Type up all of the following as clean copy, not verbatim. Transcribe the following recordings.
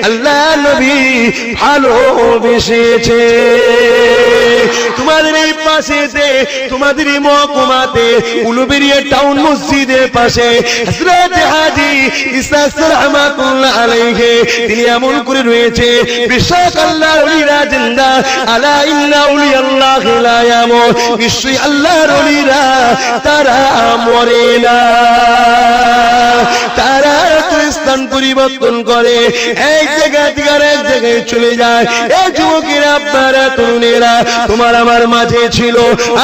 আল্লাহ নবী ভালোবেসেছে। তোমাদের এই পাশেতে, তোমাদের এই মহকুমাতে উলুবেড়িয়া টাউন মসজিদের পাশে হযরত হাজী ইসহাক রাহমাতুল্লাহ আলাইহি তিনি এমন করে রয়েছে, বিশ্বাস আল্লাহর ওলিরা জিন্দা, আলা ইন্না আউলিয়াল্লাহি লা ইয়ামুত, নিশ্চয়ই আল্লাহর ওলিরা তারা মরে না, তারা স্থান পরিবর্তন করে, এক জায়গা থেকে আরেক জায়গায় চলে যায়। এই যুবকেরা, আপনারা, তরুণেরা, তোমার আমার মাঝে ছিল,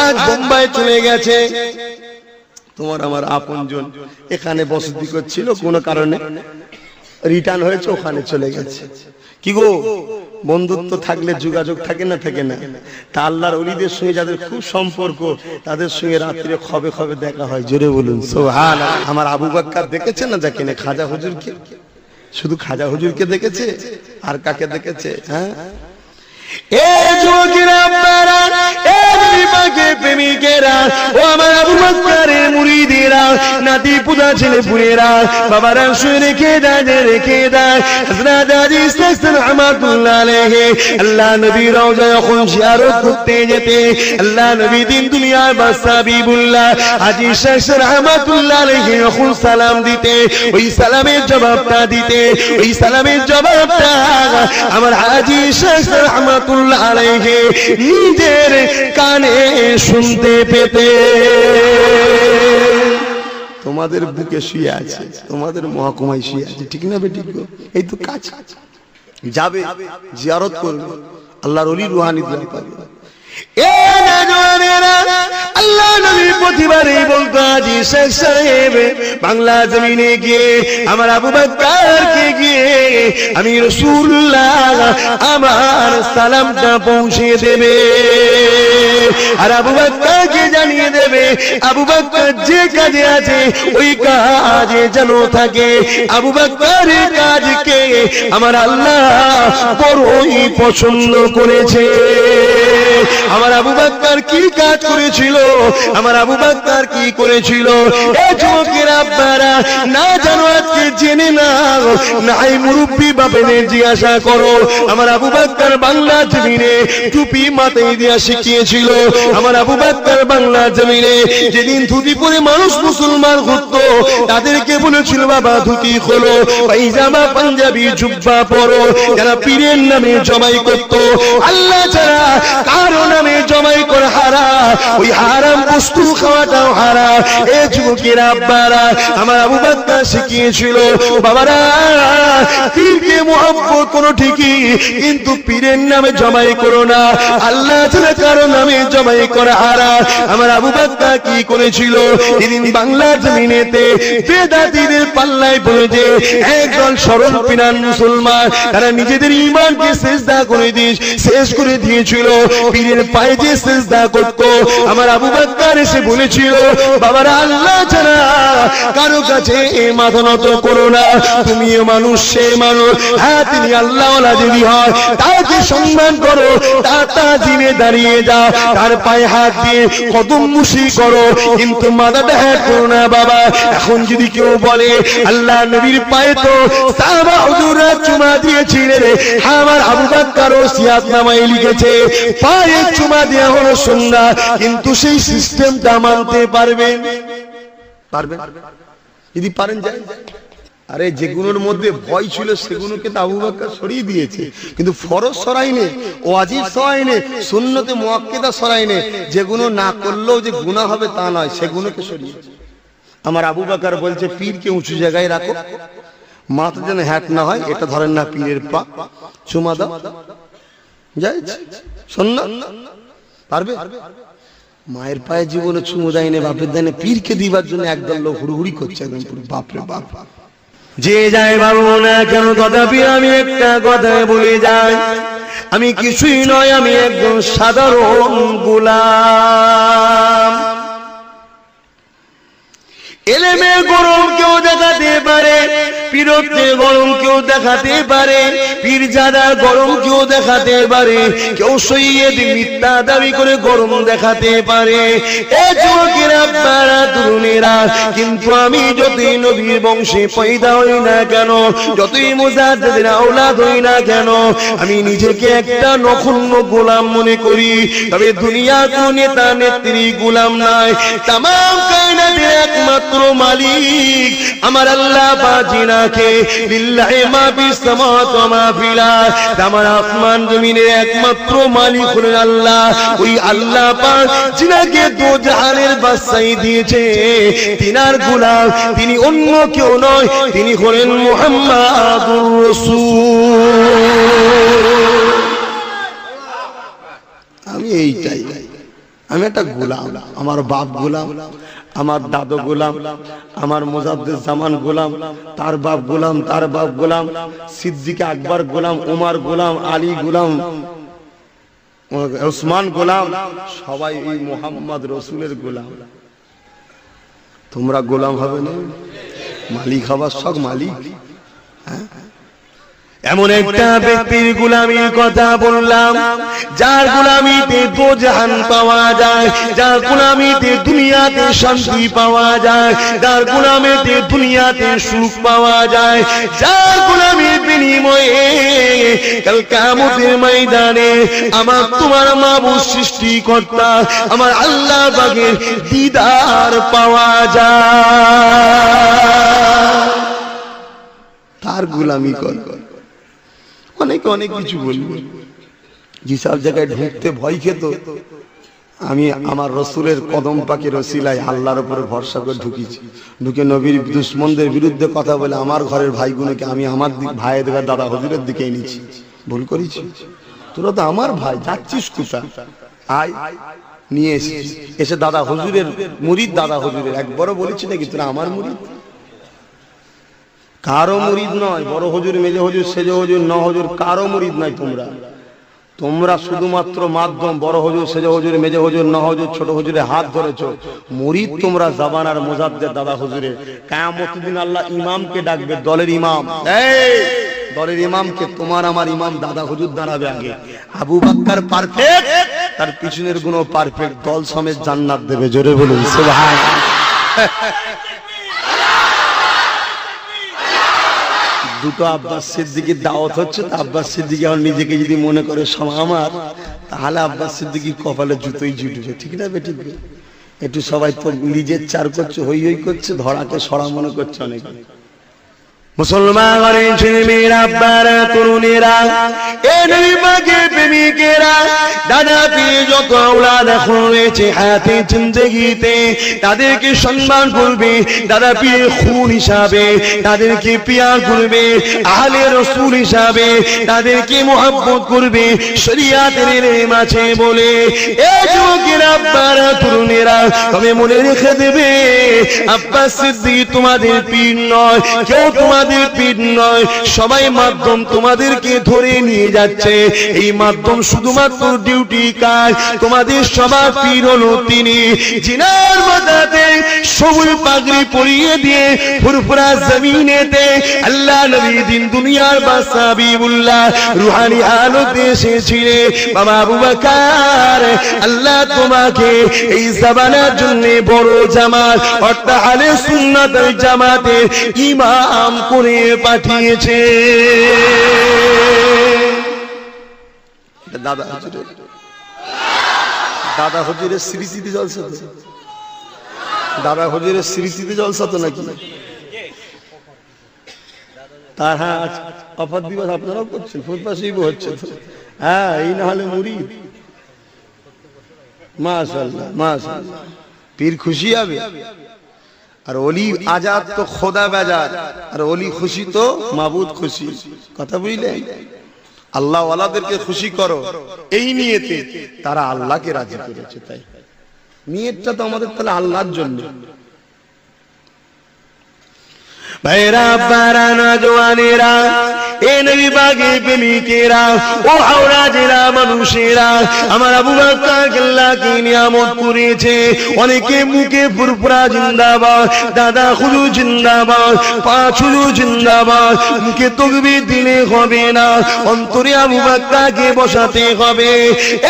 আজ বোম্বাই চলে গেছে। তোমার আমার আপনজন এখানে বসতি করছিল, কোনো কারণে রিটার্ন হয়েছে, ওখানে চলে গেছে। কি গো, বন্ধুত্ব থাকলে যোগাযোগ থাকে না, থাকে না? তা আল্লাহর ওলিদের সঙ্গে যাদের খুব সম্পর্ক, তাদের সঙ্গে রাত্রে খবে খবে দেখা হয়। জোরে বলুন সুবহানাল্লাহ। আমার আবু বকর দেখেছে না, যাকে না খাজা হুজুরকে, শুধু খাজা হুজুরকে দেখেছে, আর কাকে দেখেছে? হ্যাঁ, এই যুবকেরা, আপনারা, এই বিপাকের প্রেমিকেরা, ও আমার আবু বকরের মুরিদেরা, নাতি পুতা ছেলে পুরেরা, বাবারা শুয়ে রেখে দেয়, রেখে দেয়। হযরত হাজী ইসহাক রাহমাতুল্লাহ আলাইহি আল্লাহ নবী রওজা যখন জিয়ারত করতে যেতে, আল্লাহ নবী দিন দুনিয়ার বাদশা হাবিবুল্লাহ হাজী ইসহাক রাহমাতুল্লাহ আলাইহি যখন সালাম দিতে, ওই সালামের জবাবটা দিতে, ওই সালামের জবাবটা আমার হাজী ইসহাক রাহমাতুল্লাহ আলাইহি নিজের কানে শুনতে পেতে। তোমাদের বুকে শুয়ে আছে, তোমাদের মহকুমায় শুয়ে আছে, ঠিক না বেঠিক? এই তো কাজ, যাবে জিয়ারত করবে, আল্লাহর ওলি রুহানি দোয়া পাবে। আল্লাহ নবী প্রতিবারই বলতো, হাজী ইসহাক সাহেব বাংলা জমিনে গিয়ে আমার আবু বকরকে গিয়ে আমি রাসূলুল্লাহ আমার সালামটা পৌঁছে দেবে, আর আবু বকরকে জানিয়ে দেবে আবু বকর যে কাজে আছে ওই কাজে যেন থাকে। আবু বকরের কাজকে আমার আল্লাহ বড়ই পছন্দ করেছে। আমার আবু বকর কি কাজ করেছিল, আমার আবু বকর কি করেছিল? এই যুবকেরা, আপনারা না জানো, আজকে জেনে নাও, নাই মুরব্বী বাপেদের জিজ্ঞাসা করো। আমার আবু বকর বাংলা জমিনে টুপি মাথায় দিয়া শিখিয়েছিল। আমার আবু বকর বাংলা জমিনে যেদিন ধুতি পরে মানুষ মুসলমান হতো, তাদেরকে বলেছিল, বাবা ধুতি খোলো, পায়জামা পাঞ্জাবি জুব্বা পরো। যারা পীরের নামে জবাই করত, আল্লাহ ছাড়া কারো নামে জবাই করে হারাম, ওই হারাম বস্তু খাওয়াটাও হারাম। এই যুবকেরা, আব্বারা, আমার আবু বকর শিখিয়েছিল, বাবারা পীরকে মুহাব্বত করো ঠিকই, কিন্তু পীরের নামে জবাই করো না, আল্লাহ ছাড়া কারো নামে জবাই করা হারাম। আমার আবু বকর কি করেছিল? যেদিন বাংলা জমিনেতে বেদাতীদের পাল্লায় পড়েছে একদল সরল পিরান মুসলমান, তারা নিজেদের ঈমানকে সিজদা করে শেষ করে দিয়েছিল, পীরের পায়ে যে সিজদা করত। আমার আবু বকর এসে বলেছিল, বাবারা আল্লাহ ছাড়া কারো কাছে মাথা নত করো না, তুমিও মানুষ, সে মানুষ। হ্যাঁ, তিনি আল্লাহওয়ালা যদি হয় তাকে সম্মান করো, তার তাজিমে দাঁড়িয়ে যাও, তার পায়ে হাত দিয়ে কদম মুশি করো, কিন্তু মাথাটা হ্যাঁ করো না। বাবা, এখন যদি কেউ বলে আল্লাহ নবীর পায়ে তো সাহাবা হুজুররা চুমা দিয়েছিলেন, আমার আবু বকর ওসিয়াতনামায় লিখেছে পায়ে চুমা দেওয়া হলো সুন্নাত, কিন্তু সেই সিস্টেমটা মানতে পারবেন? যদি পারেন যায়। আরে যেগুলোর মধ্যে ভয় ছিল সেগুলোকে তো আবু বকর সরিয়ে দিয়েছে, কিন্তু ফরজ সরাইনে, ওয়াজিব সরাইনে, সুন্নতে মুআক্কাদা সরাইনে, যেগুলো না করলেও যে গুনাহ হবে তা নয়, সেগুলোকে সরিয়েছে। আমার আবু বকর বলছে, পীরকে উঁচু জায়গায় রাখো, মাথা যেন হ্যাট না হয়, এটা ধরেন না পীরের পা, চুমা দাও, জায়েজ সুন্নাত, পারবে? মায়ের পায়ে জীবনে চুমু দেয়নি, বাপের দেয়নি, পীরকে দিবার জন্য একদল লোক হুড়ুহুড়ি করছে, একদম পুরো বাপরে বাপ। যে যাই ভাবো না কেন, তথাপি আমি একটা কথা বলে যাই, আমি কিছুই নয়, আমি একজন সাধারণ গোলাম। এলেমে গরম কেউ দেখাতে পারে, পীরত্বে গরম কেউ দেখাতে পারে, পীরজাদার গরম কেউ দেখাতে পারে, কেউ সৈয়দ মিথ্যা দাবি করে গরম দেখাতে পারে। এ যুবকেরা, আপনারা তরুণেরা, কিন্তু আমি যতই নবীর বংশে পয়দা হই না কেন, যতই মুজাদ্দিদের আওলাদ হই না কেন, আমি নিজেকে একটা নগণ্য গোলাম মনে করি। তবে দুনিয়ার কোন নেতা নেত্রী গোলাম নাই, তামাম কায়নাতের একমাত্র মালিক আমার আল্লাহ বাজিনাকে। লিল্লাহি মা ফিস সামাওয়াতি ওয়া মা ফিল আরদ, আমার আসমান জমিনের একমাত্র মালিক হলেন আল্লাহ। ওই আল্লাহ পাক যিনাকে দো জাহানের বাদশাহী দিয়েছে, তিনার গোলাম তিনি অন্য কেউ নয়, তিনি হলেন মুহাম্মাদুর রাসূল। আমি এইটাই, আমি একটা গোলাম, আমার বাপ গোলাম, আমার দাদু গোলাম, আমার মুজাদ্দিদ জামান গোলাম, তার বাপ গোলাম, তার বাপ গোলাম, সিদ্দিক আকবর গোলাম, উমর গোলাম, আলী গোলাম, উসমান গোলাম, সবাই এই মুহাম্মদ রাসূলের গোলাম। তোমরা গোলাম হবে না, মালিক হবার সব মালিক। এমন একটা ব্যক্তির গোলামির কথা বললাম, যার গোলামিতে দো জাহান পাওয়া যায়, যার গোলামিতে দুনিয়াতে শান্তি পাওয়া যায়, যার গোলামিতে দুনিয়াতে সুখ পাওয়া যায়, যার গোলামির বিনিময়ে কাল কিয়ামতের ময়দানে আমার তোমার মাবুদ সৃষ্টিকর্তা আমার আল্লাহ পাকের দিদার পাওয়া যায়। তার গোলামি কর। অনেক অনেক কিছু বলবো, যেসব জায়গায় ঢুকতে ভয় খেত, আমি আমার রসুলের কদম পাকের ওসিলায় আল্লাহর উপরে ভরসা করে ঢুকেছি। ঢুকে নবীর দুশমনদের বিরুদ্ধে কথা বলে আমার ঘরের ভাইগুলোকে আমি আমার ভাইয়ের দিকে, দাদা হুজুরের দিকে এনেছি। ভুল করেছি? তোরা তো আমার ভাই, যাচ্ছিস কোথায়? আয় নিয়ে এসে দাদা হুজুরের মুরিদ, দাদা হুজুরের একবারও বলেছি নাকি তোরা আমার মুরিদ? কারো মুরিদ নয়, বড় হুজুর, মেজে হুজুর, সেজে হুজুর, ন হুজুর, কারো মুরিদ নাই। তোমরা শুধুমাত্র মাধ্যম। বড় হুজুর, সেজে হুজুর, মেজে হুজুর, ন হুজুর, ছোট হুজুরের হাত ধরেছো। মুরিদ তোমরা জামানার মুজাদ্দিদ দাদা হুজুরের। কিয়ামতের দিন আল্লাহ ইমামকে ডাকবে, দলের ইমাম, এই দলের ইমামকে, তোমার আমার ইমাম দাদা হুজুর দাঁড়াবে আগে। আবু বকর পারফেক্ট, তার পিছনের গুণ পারফেক্ট, দল সমেত জান্নাত দেবে। জোরে বলুন সুবহানাল্লাহ। দুটো আব্বাস সিদ্দিকীর দাওয়াত হচ্ছে, তা আব্বাস সিদ্দিকী এখন নিজেকে যদি মনে করে আমার, তাহলে আব্বাস সিদ্দিকী কপালে জুতোই জুটবে। ঠিক না বেটি? একটু সবাই তো নিজের চার করছে, হই হই করছে, ধরাকে সরা মনে করছে অনেকে। মুসলমান ঘরের ছেলেমেয়েরা, আব্বারা, তরুণেরা, এ নবী পাকের প্রেমিকেরা, দাদা পীর যত আওলাদ এখন রয়েছে হায়াতে জিন্দেগিতে, তাদেরকে সম্মান করবে, দাদা পীরের খুন হিসাবে তাদেরকে পিয়ার করবে, আহলে রাসূল হিসাবে তাদেরকে মুহাব্বত করবে, শরীয়তের ইলম আছে বলে। এ যুবকেরা, আব্বারা, তরুণেরা, তবে মনে রেখে দেবে, আব্বাস সিদ্দিক তোমাদের পীর নয়, কেউ তোমাদের পীর নয়, সবাই মাধ্যম তোমাদেরকে ধরে নিয়ে যাচ্ছে। এই মাধ্যম শুধুমাত্র ডিউটি কাজ, তোমাদের সবার পীর হলো তিনি, জিনার মাথাতে সবুজ পাগড়ি পরিয়ে দিয়ে ফুরফুরা জমিনেতে আল্লাহ নবী দিন দুনিয়ার বাদশা হাবিবুল্লাহ রুহানি আলোতে এসেছিলেন। বাবা আবু বকর, আল্লাহ তোমাকে এই জামানার জন্য বড় জামাত অর্থাৎ আহলে সুন্নাত ওয়াল জামাতের ইমাম করে পাঠিয়েছে। দাদা হুজুরের, দাদা হুজুরের স্মৃতিতে জলসা তো, দাদা হুজুরের স্মৃতিতে জলসা তো নাকি? তার হ্যাঁ অফার দিবস আপনারাও করছেন, ফুটপাশিব হচ্ছে তো। হ্যাঁ, এই না হলে মুরিদ। মাশাআল্লাহ মাশাআল্লাহ, পীর খুশি হবে। আর ওলি আজাদ তো খোদা বেজার, আর ওলি খুশি তো মাবুদ খুশি। কথা বুঝলেন? আল্লাহ ওয়ালাদেরকে খুশি করো, এই নিয়তে তারা আল্লাহকে রাজি করেছে। তাই নিয়তটা তো আমাদের তাহলে আল্লাহর জন্য। ভাইরা, বারা, নওজওয়ানেরা, এ নবী পাকের প্রেমিকেরা, ও হাওড়া জেলা মানুষেরা, আমার আবু বকর আল্লাহ কি নিয়ামত করেছে। অনেকে মুখে ফুরফুরা জিন্দাবাদ, দাদা হুজুর জিন্দাবাদ, পাঁচ হুজুর জিন্দাবাদ, মুখে তাকবীর দিলে হবে না, অন্তরে আবু বকরকে বসাতে হবে।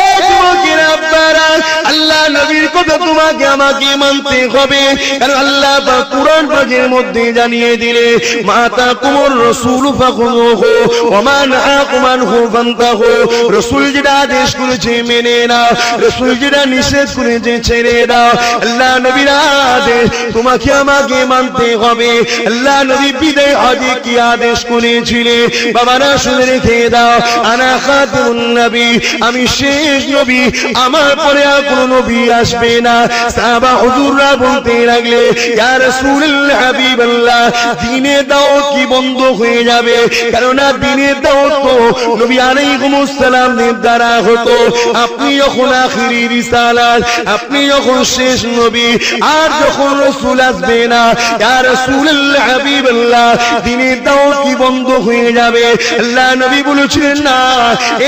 এই যুবকেরা আপনারা, আল্লাহ নবীর কথা তোমাকে আমাকে মানতে হবে, কারণ আল্লাহ পাক কুরআন পাকের মধ্যে জানিয়ে দিলে মাতা কুমুর রাসূল ফাখুযুহু ওয়া মা নাহাকুম আনহু ফান্তাহু। রাসূল যেটা আদেশ করেছে মেনে নাও, রাসূল যেটা নিষেধ করেছে ছেড়ে দাও। আল্লাহ নবীর আদেশ তোমাকে আমাকে মানতে হবে। আল্লাহ নবী বিদায় হজে কি আদেশ করেছিলেন বাবারা শুনে রেখে দাও, আনা খাতামুন নবী, আমি শেষ নবী, আমার পরে আর কোন নবী আসবে না। সাহাবা হুজুররা বলতে লাগলে, ইয়া রাসূলুল্লাহ হাবিবাল্লাহ, দ্বীনের দাওয়াত কি বন্ধ হয়ে যাবে? কেননা দ্বীনের দাওয়াত তো নবী আলাইহিস সালামের দ্বারা হতো। আপনি যখন আখিরি রিসালাত, আপনি যখন শেষ নবী, আর যখন রাসূল আসবে না, ইয়া রাসূলুল্লাহ হাবিবাল্লাহ, দ্বীনের দাওয়াত কি বন্ধ হয়ে যাবে? আল্লাহ নবী বলেছিলেন না।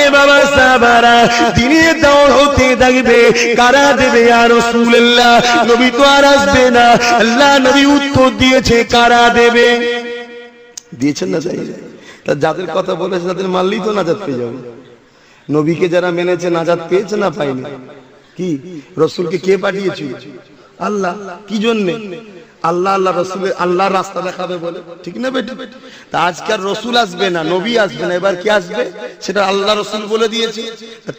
এ বাবা সাহাবারা, দ্বীনের দাওয়াত হতে থাকবে, কারা দেবে ইয়া রাসূলুল্লাহ? নবী তো আর আসবে না। আল্লাহ নবী উত্তর দিয়েছে, কারা দেবে? দিয়েছেন না? তাই যাদের কথা বলেছে তাদের মানলেই তো নাজাত পেয়ে যাবে। নবীকে যারা মেনেছে নাজাত পেয়েছে না পায়নি? কি রাসূলকে কে পাঠিয়েছিল? আল্লাহ। কি জন্য? আল্লাহ আল্লাহ রাসূলের আল্লাহর রাস্তা দেখাবে বলে, ঠিক না বেটি? তা আজকাল রাসূল আসবে না, নবী আসবে না, এবার কি আসবে সেটা আল্লাহ রাসূল বলে দিয়েছে।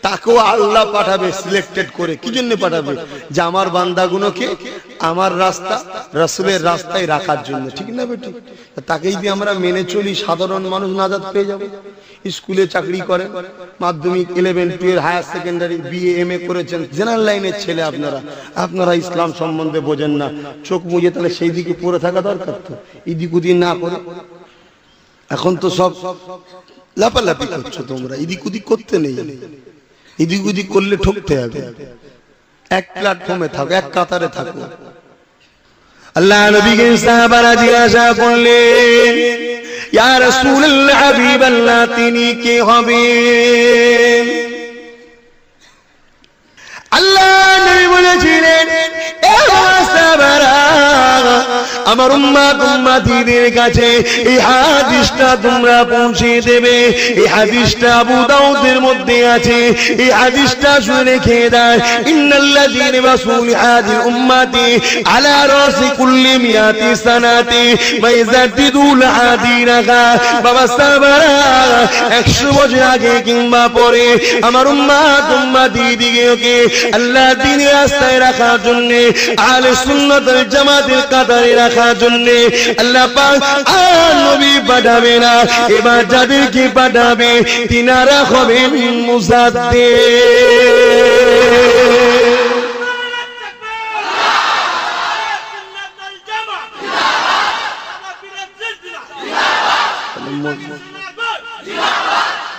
তাকেও আল্লাহ পাঠাবে সিলেক্টেড করে। কি জন্য পাঠাবে? যে আমার বান্দাগুলোকে আমার রাস্তা, রাসূলের রাস্তায় রাখার জন্য, ঠিক না বেটি? তাকেই যদি আমরা মেনে চলি, সাধারণ মানুষ নাজাত পেয়ে যাবে। স্কুলে চাকরি করেন, মাধ্যমিক 11, 12, হায়ার সেকেন্ডারি, বিএ, এমএ করেছেন, জেনারেল লাইনের ছেলে আপনারা ইসলাম সম্বন্ধে বোঝেন না। চোখ মুজে তাহলে সেই দিকে পড়ে থাকা দরকার তো, এদিক ওদিক না করে। এখন তো সব লাপালাপি করছো তোমরা, এদিক ওদিক করতে নেই। এদিক ওদিক করলে ঠকতে হবে। এক প্ল্যাটফর্মে থাকো, এক কাতারে থাকো। আল্লাহ নবীকে সাহাবারা জিজ্ঞাসা করলেন, ইয়া রাসূলুল্লাহ হাবিবাল্লাহ, তিনি কে হবেন? আল্লাহ নবী বলেছিলেন, এ সাহাবারা, আমার উম্মত উম্মতিদের কাছে এই হাদিসটা তোমরা পৌঁছে দেবে। এই হাদিসটা আবু দাউদের মধ্যে আছে। এই হাদিসটা শুনে রেখে দাও। ইন্নাল্লাযীনা রাসূল হাদিল উম্মতি আলা রাসি কুল্লি মিয়াতি সানাতি ওয়া ইয়াজিদুল হাদিনাকা। বাবা সাহাবারা, 100 বছর আগে কিংবা পরে আমার উম্মত উম্মতিদিগকে আল্লাহ দ্বীনের রাস্তায় রাখার জন্য, আহলে সুন্নাত ওয়াল জামাতের কাতারে রাখার জন্য আল্লাহ পাক আর নবী পাঠাবে না। এবার যাদেরকে পাঠাবে তিনারা হবেন মুজাদ্দিদ।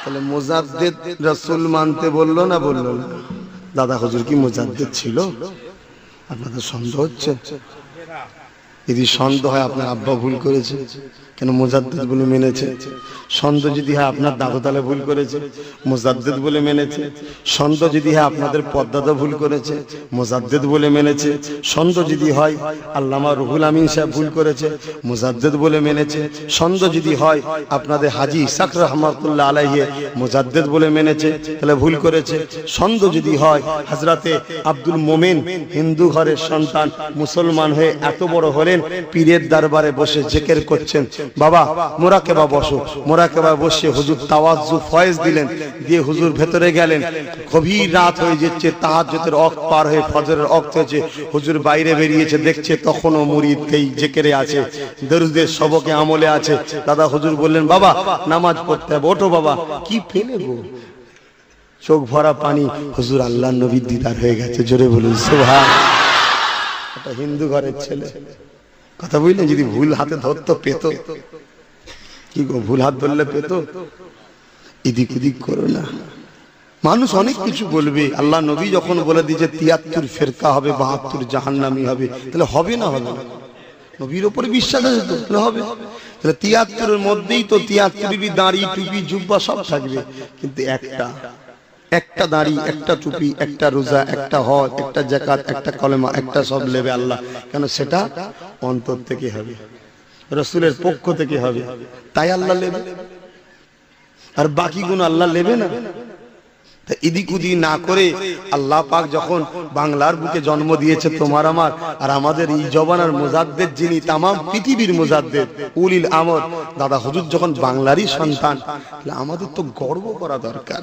তাহলে মুজাদ্দিদ রাসূল মানতে বললো না বললো না? দাদা হুজুর কি মুজাদ্দিদ ছিল? আপনাদের সন্দেহ হচ্ছে? যদি সন্দেহ হয় আপনার আব্বা ভুল করেছে, কেন মুজাদ্দিদ বলে মেনেছে। সন্দেহ যদি হয় আপনার দাদু তালে ভুল করেছে, মুজাদ্দিদ বলে মেনেছে। সন্দেহ যদি হয় আপনাদের পদ্মাদা ভুল করেছে, মুজাদ্দিদ বলে মেনেছে। সন্দেহ যদি হয় আল্লামা রুহুল আমিন সাহেব ভুল করেছে, মুজাদ্দিদ বলে মেনেছে। সন্দেহ যদি হয় আপনাদের হাজী ইসহাক রাহমাতুল্লাহ আলাইহি মুজাদ্দিদ বলে মেনেছে, তাহলে ভুল করেছে। সন্দেহ যদি হয় হযরতে আব্দুল মোমেন হিন্দু ঘরের সন্তান, মুসলমান হয়ে এত বড় হলেন, পীরের দরবারে বসে জিকির করছেন, বাবা মোরাকেবা বসো, মোরাকেবা বসে হুজুর তাওয়াজ্জু ফয়েজ দিলেন, দিয়ে হুজুর ভেতরে গেলেন। গভীর রাত হয়ে যাচ্ছে, তাহাজ্জুদের ওয়াক্ত পার হয়ে ফজরের ওয়াক্ত হয়েছে, হুজুর বাইরে বেরিয়েছে, দেখছে তখনও মুরিদ এই জিকিরে আছে, দরুদের সবকে আমলে আছে। দাদা হুজুর বললেন, বাবা নামাজ পড়তে হবে, ওঠো বাবা। কি ফেলে গো, চোখ ভরা পানি। হুজুর আল্লাহর নবীর দিদার হয়ে গেছে, জোরে বলুন সুবহান। এটা হিন্দু ঘরের ছেলে, কথা বুঝলেন? যদি ভুল হাতে ধরতো পেত, কি গো ভুল হাত ধরলে পেত। এদিক ওদিক করো না। মানুষ অনেক কিছু বলবে, আল্লাহ নবী যখন বলে দিয়েছে 73 ফেরকা হবে, 72 জাহান্নামী হবে, তাহলে হবে না? হবে না? নবীর উপরে বিশ্বাস আছে তো, তাহলে হবে। 73-এর মধ্যেই তো 73-ই দাড়ি টুপি জুব্বা সব থাকবে, কিন্তু একটা দাড়ি, একটা টুপি, একটা রোজা, একটা হজ, একটা যাকাত, একটা কলেমা, একটা সব নেবে আল্লাহ। কেন? সেটা অন্তর থেকে হবে, রাসূলের পক্ষ থেকে হবে, তাই আল্লাহ নেবে। আর বাকিগুলো আল্লাহ নেবে না। এদিক ওদিক না করে আল্লাহ পাক যখন বাংলার বুকে জন্ম দিয়েছে তোমার আমার আর আমাদের এই জবানার মুজাদ্দেদ, যিনি তামাম পৃথিবীর মুজাদ্দেদ উলিল আমর দাদা হুজুর যখন বাংলারই সন্তান, আমাদের তো গর্ব করা দরকার।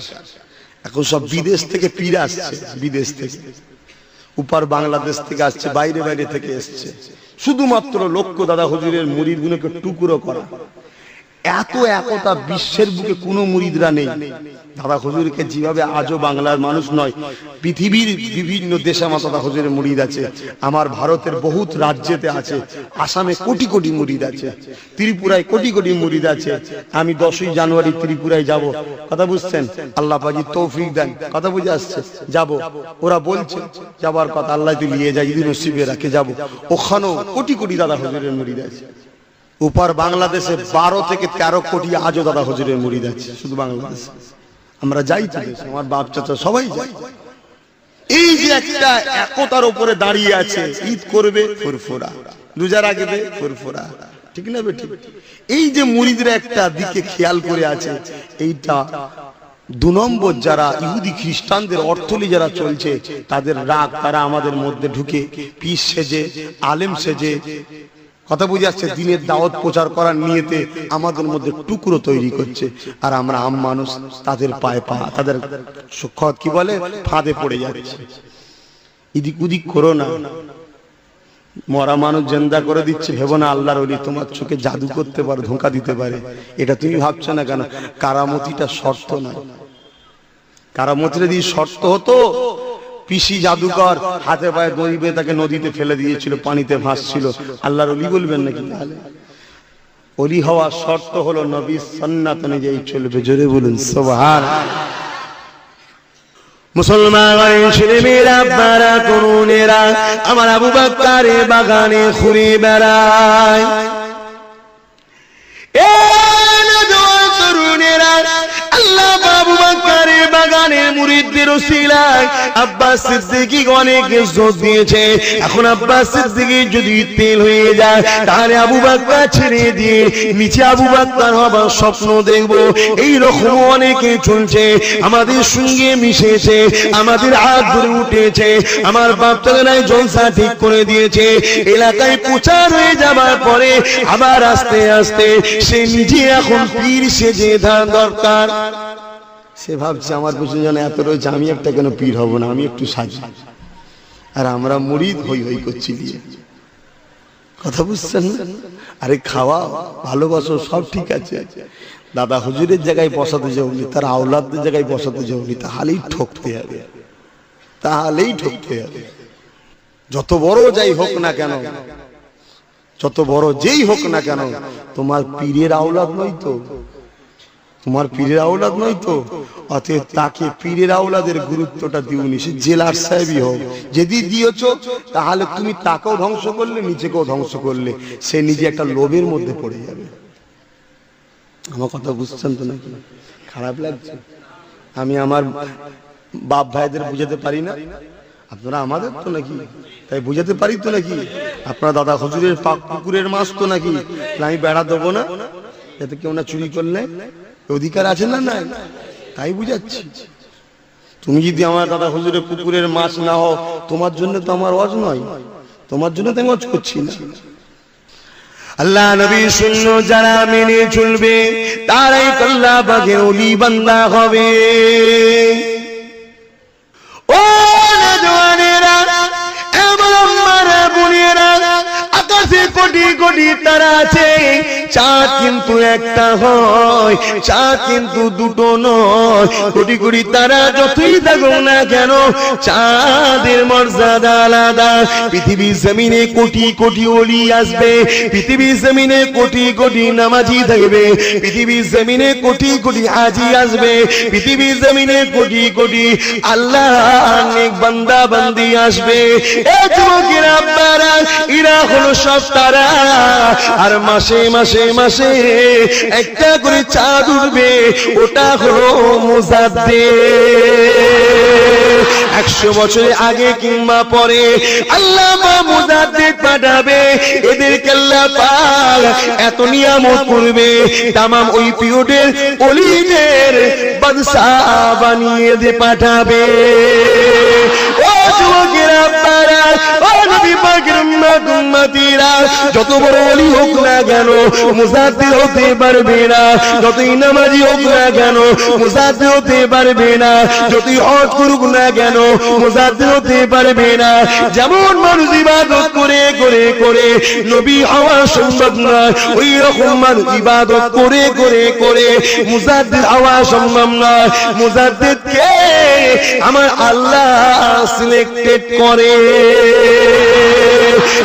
এখন সব বিদেশ থেকে পীর আসছে, বিদেশ থেকে, উপর বাংলাদেশ থেকে আসছে, বাইরে বাইরে থেকে এসছে, শুধুমাত্র লক্ষ্য দাদা হুজুরের মুরিদগুলোকে টুকরো করা। এত একতা বিশ্বের বুকে কোনো মুরিদরা নেই দাদা হুজুরকে যেভাবে আজও বাংলার মানুষ নয়, পৃথিবীর বিভিন্ন দেশে আমার দাদা হুজুরের মুরিদ আছে। আমার ভারতের বহুত রাজ্যেতে আছে, আসামে কোটি কোটি মুরিদ আছে, ত্রিপুরায় কোটি কোটি মুরিদ আছে। আমি 10ই জানুয়ারি ত্রিপুরায় যাব, কথা বুঝছেন? আল্লাহ পাজি তৌফিক দেন, কথা বুঝে আসছে, যাব। ওরা বলছে যাবার কথা, আল্লাহ তুই নিয়ে যায়, যদি নসিবে রাখে যাব। ওখানেও কোটি কোটি দাদা হুজুরের মুরিদ আছে। উপর বাংলাদেশে 12 থেকে 13 কোটি আজও দাদা হুজুরের মুরিদ আছে, শুধু বাংলাদেশে। আমরা যাই তো, আমার বাপ চাচা সবাই যায়। এই যে একটা একতার উপরে দাঁড়িয়ে আছে, ঈদ করবে ফুরফুরা, রোজা রাখবে ফুরফুরা, ঠিক না বেটি? এই যে মুরিদরা একটা দিকে খেয়াল করে আছে, এইটা 2 নম্বর যারা ইহুদি খ্রিস্টানদের অর্থলি যারা চলছে, তাদের রাগ, তারা আমাদের মধ্যে ঢুকে পীর সেজে, আলেম সেজে, কথা বুঝে আসছে, দিনের দাওয়াত প্রচার করার নিয়তে আমাদের মধ্যে টুকরো তৈরি করছে। আর আমরা আম মানুষ, তাদের পায়ে পা, তাদের কি বলে, ফাঁদে পড়ে যাচ্ছে। এদিক ওদিক করো না, মরা মানুষ জিন্দা করে দিচ্ছে, ভেবো না আল্লাহর ওলি তোমার চোখে জাদু করতে পারে, ধোঁকা দিতে পারে। এটা তুমি ভাবছো না কেন? কারামতিটা শর্ত নয়। কারামতিটা যদি শর্ত হতো, পিসি জাদুকর হাতে পায়ে দড়ি বেঁধে তাকে নদীতে ফেলে দিয়েছিল, পানিতে ভাসছিল, আল্লাহর ওলি বলবেন নাকি? তাহলে ওলি হওয়ার শর্ত হলো নবীর সুন্নাত অনুযায়ী চলবে। জোরে বলুন সুবহানাল্লাহ। মুসলমান ছেলেমেয়েরা, আপনারা তরুণেরা, আমার আবু বকরের বাগানে ঘুরে বেড়ায়। আল্লাহ আবু বকরের বাগানের মুরিদদের ওসিলায় আব্বাস সিদ্দিকী অনেক ইজ্জত দিয়েছে। এখন আব্বাস সিদ্দিকী যদি তেল হয়ে যায়, তাহলে আবু বকর ছেড়ে দিয়ে নিচে আবু বকর হবার স্বপ্ন দেখবো। এইরকম অনেকে চলছে, আমাদের সঙ্গে মিশেছে, আমাদের হাত ধরে উঠেছে, আমার বাপ তাদের জলসা ঠিক করে দিয়েছে। এলাকায় প্রচার হয়ে যাবার পরে আবার আস্তে আস্তে সে নিজে এখন পীর সেজে ধান দরকার। সে ভাবছে আমার পিছনে যেন এত রয়েছে, আমি একটা কেন পীর হব না, আমি একটু সাজি। আর আমরা মুরিদ হই হই করছি দিয়ে, কথা বুঝছেন? আরে খাওয়া, ভালোবাসো, সব ঠিক আছে, দাদা হুজুরের জায়গায় বসাতে যাওনি, তার আওলাদদের জায়গায় বসাতে যাওনি, তাহলেই ঠকতে হবে, তাহলেই ঠকতে হবে। যত বড় যাই হোক না কেন, যত বড় যেই হোক না কেন, তোমার পীরের আওলাদ নয় তো, তোমার পীরের আওলাদ নয় তো, অতএব তাকে পীরের আওলাদের গুরুত্বটা দিওনি। সে জেলার সাহেবই হোক, যদি দিয়েছো তাহলে তুমি তাকেও ধ্বংস করলে, নিজেকেও ধ্বংস করলে, সে নিজে একটা লোভের মধ্যে পড়ে যাবে। আমার কথা বুঝছেন তো নাকি? খারাপ লাগছে? আমি আমার বাপ ভাইদের বুঝাতে পারি না, আপনারা আমাদের তো নাকি, তাই বুঝাতে পারি তো নাকি? আপনারা দাদা হুজুরের পাক পুকুরের মাছ তো নাকি, আমি বেড়া দেবো না যাতে কেউ না চুরি করলে, অধিকার আছে না? নাই, তাই বুঝাচ্ছি। তুমি যদি আমার দাদা হুজুরের পুকুরের মাছ না হও, তোমার জন্য তো আমার ওয়াজ নয়, তোমার জন্য তো আমি ওয়াজ করছি না। আল্লাহ নবীর সুন্নাত যারা মেনে চলবে, তারাই আল্লাহ পাকের ওলি বান্দা হবে। ও নওজওয়ানেরা, এমন মারা বোনেরা, আকাশে কোটি কোটি তারা আছে, চাঁদ কিন্তু একটা হয়, চাঁদ কিন্তু দুটো নয়। কোটি কোটি তারা যতই থাকো না কেন, চাঁদের মর্যাদা আলাদা। পৃথিবীর জমিনে কোটি কোটি ওলি আসবে, পৃথিবীর জমিনে কোটি কোটি নামাজি থাকবে, পৃথিবীর জমিনে কোটি কোটি হাজি আসবে, পৃথিবীর জমিনে কোটি কোটি আল্লাহর নেক বান্দা বান্দি আসবে। এ যুবকেরা, আপনারা, এরা হলো সব তারা, আর মাসে মাসে মাসে একটা করে চাঁদ উঠবে, ওটা হলো মুজাদ্দিদ। 100 বছর আগে কিংবা পরে আল্লাহ মুজাদ্দিদ পাঠাবে, এদেরকে আল্লাহ পাক এত নিয়ামত করবে, তামাম ওই পিরিয়ডের ওলিদের বাদশা বানিয়ে দিয়ে পাঠাবে। ও যুবকেরা আপনারা, ও নবী পাকের উম্মতিরা, যত বড় ওলি হোক না কেন মুজাদ্দিদ হতে পারবে না, যতই নামাজি হোক না কেন মুজাদ্দিদ হতে পারবে না, যতই হজ করুক না কেন মুজাদ্দিদ হতে পারবে না। যেমন মানুষ ইবাদত করে করে করে নবী হওয়া সম্ভব না, ওই রকম মানুষ ইবাদত করে করে করে মুজাদ্দিদ হওয়া সম্ভব না। মুজাদ্দিদকে আমার আল্লাহ সিলেক্টেড করে।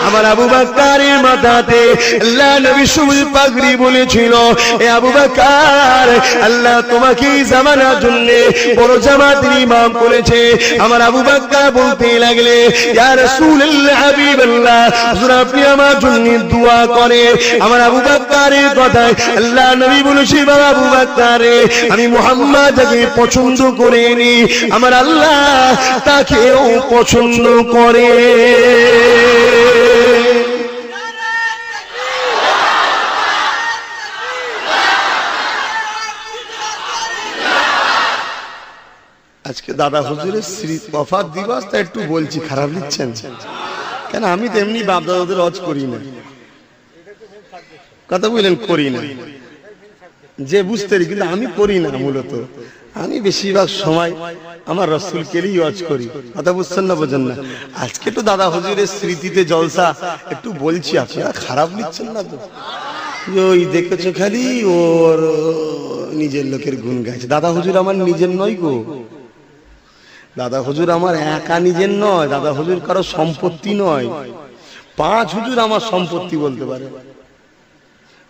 আমার আবু বকরের মাথাতে আল্লাহ নবী সবুজ পাগড়ি বলেছিল, এ আবু বকর, আল্লাহ তোমাকে এই জামানার জন্য বড় জামাতের ইমাম করেছে। আমার আবু বকর বলতে লাগলে, ইয়া রাসূলুল্লাহ, হাবিবাল্লাহ, হুজুর আপনি আমার জন্য দোয়া করে। আমার আবু বকরের কথায় আল্লাহ নবী বলেছে, বাবা আবু বকর, আমি মুহাম্মদকে পছন্দ করিনি, আমার আল্লাহ তাকেও পছন্দ করে। আজকে দাদা হুজুরের ওয়াফাত দিবস, তা একটু বলছি, খারাপ নিচ্ছেন কেন? আমি তো এমনি বাপ দাদাদের হজ করি না, কথা বললেন করি না, যে বুঝতে পারি, কিন্তু আমি করি না। মূলত আমি বেশিরভাগ সময় আমার রাসূলকেই হজ করি, কথা বুঝছেন না, বোঝেন না? আজকে একটু দাদা হুজুরের স্মৃতিতে জলসা একটু বলছি, আপনারা খারাপ নিচ্ছেন না তো? ওই দেখেছো খালি ওর নিজের লোকের গুণ গাইছে। দাদা হুজুর আমার নিজের নয় গো, দাদা হুজুর আমার একা নিজের নয়, দাদা হুজুর কারো সম্পত্তি নয়। 5 হুজুর আমার সম্পত্তি বলতে পারে,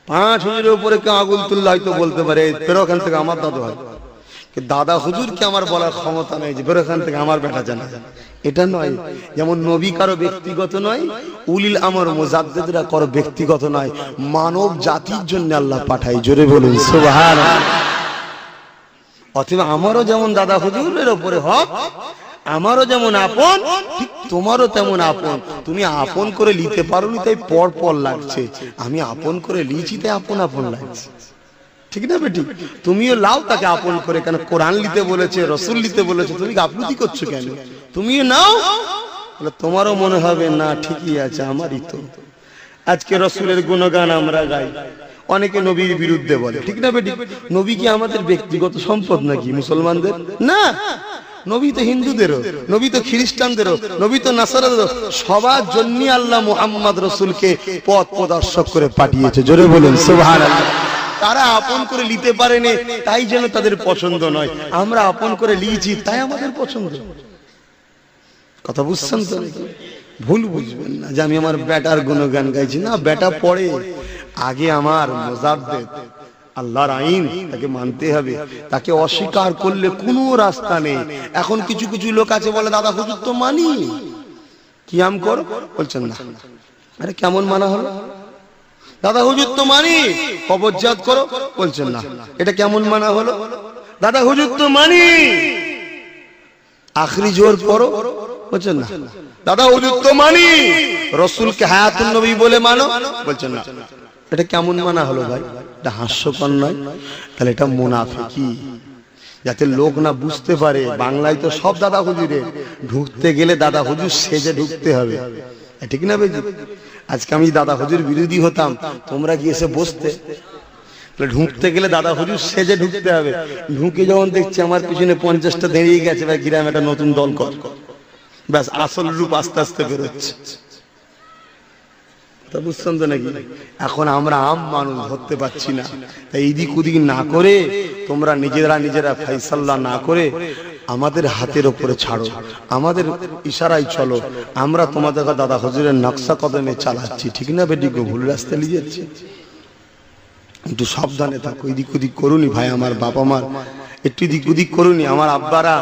5 হুজুরের উপরে কেউ আগুন তুললে হয়তো বলতে পারে বেরো ওখান থেকে, আমার দাদু হয়। দাদা হুজুরকে আমার বলার ক্ষমতা নেই যে বেরো ওখান থেকে, আমার বেটা জানা, এটা নয়। যেমন নবী কারো ব্যক্তিগত নয়, উলিল আমর মুজাদ্দিদরা কারো ব্যক্তিগত নয়, মানব জাতির জন্য আল্লাহ পাঠায়। জোরে বলুন সুবহানাল্লাহ। অথবা আমারও যেমন দাদা হুজুরের উপরে হক, আমারও যেমন আপন, ঠিক তোমারও তেমন আপন। তুমি আপন করে নিতে পারোনি তাই পর পর লাগছে, আমি আপন করে লিয়েছি তাই আপন আপন লাগছে, ঠিক না বেটি? তুমিও লাও তাকে আপন করে, কেন কোরআন নিতে বলেছে, রাসূল নিতে বলেছে, তুমি গাফলতি করছো কেন? তুমিও নাও, তোমারও মনে হবে না ঠিকই আছে, আমারই তো। আজকে রাসূলের গুণগান আমরা গাই, অনেকে নবীর বিরুদ্ধে বলে, ঠিক না বেটি? নবী কি আমাদের ব্যক্তিগত সম্পদ নাকি মুসলমানদের? না, নবী তো হিন্দুদেরও, নবী তো খ্রিস্টানদেরও, নবী তো নাসারাদেরও, সবার জন্য আল্লাহ মুহাম্মদ রাসূলকে পথ প্রদর্শক করে পাঠিয়েছে। জোরে বলুন সুবহানাল্লাহ। তারা আপন করে নিতে পারেনি তাই যেন তাদের পছন্দ নয়, আমরা আপন করে নিয়েছি তাই আমাদের পছন্দ। কথা বুঝছেন তো? ভুল বুঝবেন না যে আমি আমার বেটার গুণগান গাইছি, না, বেটা পড়ে, আগে আমার মুজাদ্দিদ আল্লাহর আইন, তাকে মানতে হবে, তাকে অস্বীকার করলে কোনো রাস্তা নেই। এখন কিছু কিছু লোক আছে বলে দাদা হুজুর তো মানি, কিয়াম কর, বলছেন না। আরে কেমন মানা হলো? দাদা হুজুর তো মানি, কবরজাত করো, বলছেন না, এটা কেমন মানা হলো? দাদা হুজুর তো মানি, আখরি জোর পড়ো, বলছেন না। দাদা হুজুর তো মানি, রাসূলকে হায়াতুন নবী বলে মানো, বলছেন না। এটা কেমন মানা হলো ভাই? এটা হাস্যকর নয়? তাহলে এটা মুনাফিকি, যাতে লোক না বুঝতে পারে। বাংলায় তো সব দাদা হুজুরে, ঢুকতে গেলে দাদা হুজুর সেজে ঢুকতে হবে, ঠিক না বেজি? আজকে আমি দাদা হুজুর বিরোধী হতাম, তোমরা কি এসে বসতে? ঢুকতে গেলে দাদা হুজুর সেজে ঢুকতে হবে। ঢুকে যখন দেখছি আমার পিছনে 50টা দাঁড়িয়ে গেছে, ভাই গ্রামে একটা নতুন দল কর, ব্যাস আসল রূপ আস্তে আস্তে বেরোচ্ছে। তা বুঝছেন তো নাকি? এখন আমরা আম মানুষ ধরতে পারছি না, তাই এদিক ওদিক না করে, তোমরা নিজেরা ফয়সালা না করে আমাদের হাতের উপরে ছাড়ো, আমাদের ইশারায় চলো। আমরা তোমাদের দাদা হুজুরের নকশা কদমে চালাচ্ছি, ঠিক না বেটি? ভুল রাস্তায় নিয়ে যাচ্ছি, একটু সাবধানে থাকো, এদিক ওদিক করুনি ভাই। আমার বাবা মার একটু দিক উদিক করুনি। আমার আব্বারা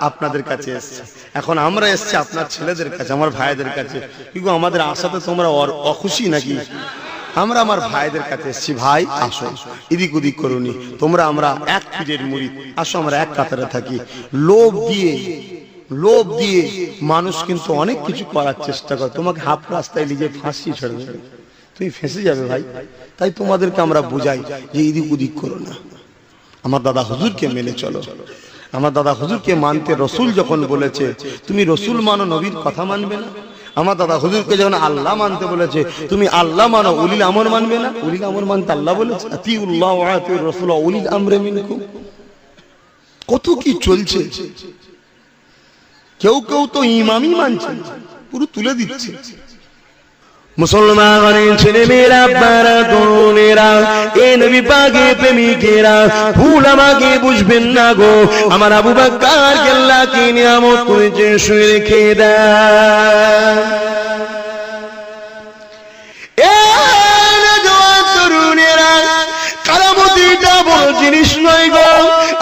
আপনাদের কাছে এসছে, এখন আমরা এসছি আপনার ছেলেদের কাছে, আমার ভাইদের কাছে। কিন্তু আমাদের আশাতে তোমরা অখুশি নাকি? আমরা আমার ভাইদের কাছে এসছি, ভাই আসো, এদিক ওদিক করুনি তোমরা, আমরা এক পীরের মুরিদ, আসো আমরা এক কাতারে থাকি। লোভ দিয়ে মানুষ কিন্তু অনেক কিছু করার চেষ্টা করে। তোমাকে হাফ রাস্তায় নিজে ফাঁসি ছেড়ে দেবে, তুমি ফেঁসে যাবে ভাই। তাই তোমাদেরকে আমরা বুঝাই যে এদিক ওদিক করো না, আমার দাদা হুজুরকে মেনে চলো। আমার দাদা হুজুরকে মানতে রসুল যখন বলেছে, তুমি রসুল মানো, নবীর কথা মানবে না? আমার দাদা হুজুরকে যখন আল্লাহ মানতে বলেছে, তুমি আল্লাহ মানো, উলিল আমর মানবে না? উলিল আমর মানতে আল্লাহ বলেছে, আতিউল্লাহ ওয়া আতিউর রাসূল ওয়া উলিল আমরি মিনকুম। কত কি চলছে। কেউ কেউ তো ইমামই মানছে, পুরো তুলে দিচ্ছে। মুসলমানের ছেলে মেয়েরা, বারা তরুণেরা, এ নবী পাকের প্রেমিকেরা, ভুল আমাকে বুঝবেন না গো। আমার আবু বকর কে আল্লাহ কি নিয়ামত করেছে, শুয়ে রেখে দেন। এ নওজোয়ান তরুণেরা, কারামতিটা বড় জিনিস নয় গো।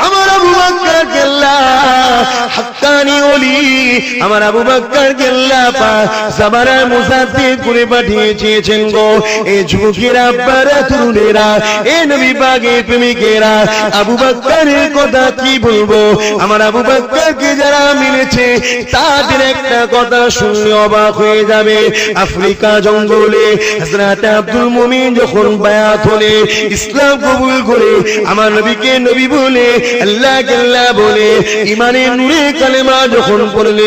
আমার আবু বকর কে আল্লাহ হাক্কানি ওলি, আমার আবু বকর কে আল্লাহ পাক জামানার মুজাদ্দিদ করে পাঠিয়েছেন গো। এই যুবকেরা, বারা তরুণেরা, এ নবী পাকের প্রেমিকেরা, আবু বকরের কথা কি বলবো। আমার আবু বকরকে যারা মেনেছে তাদের একটা কথা শুনলে অবাক হয়ে যাবে। আফ্রিকা জঙ্গলে হযরত আব্দুল মুমিন যখন বায়াত হলে, ইসলাম কবুল করে, আমার নবীকে নবী বলে, আল্লাহকে আল্লাহ বলে, ইমানের নূরে কালেমা যখন পড়লে,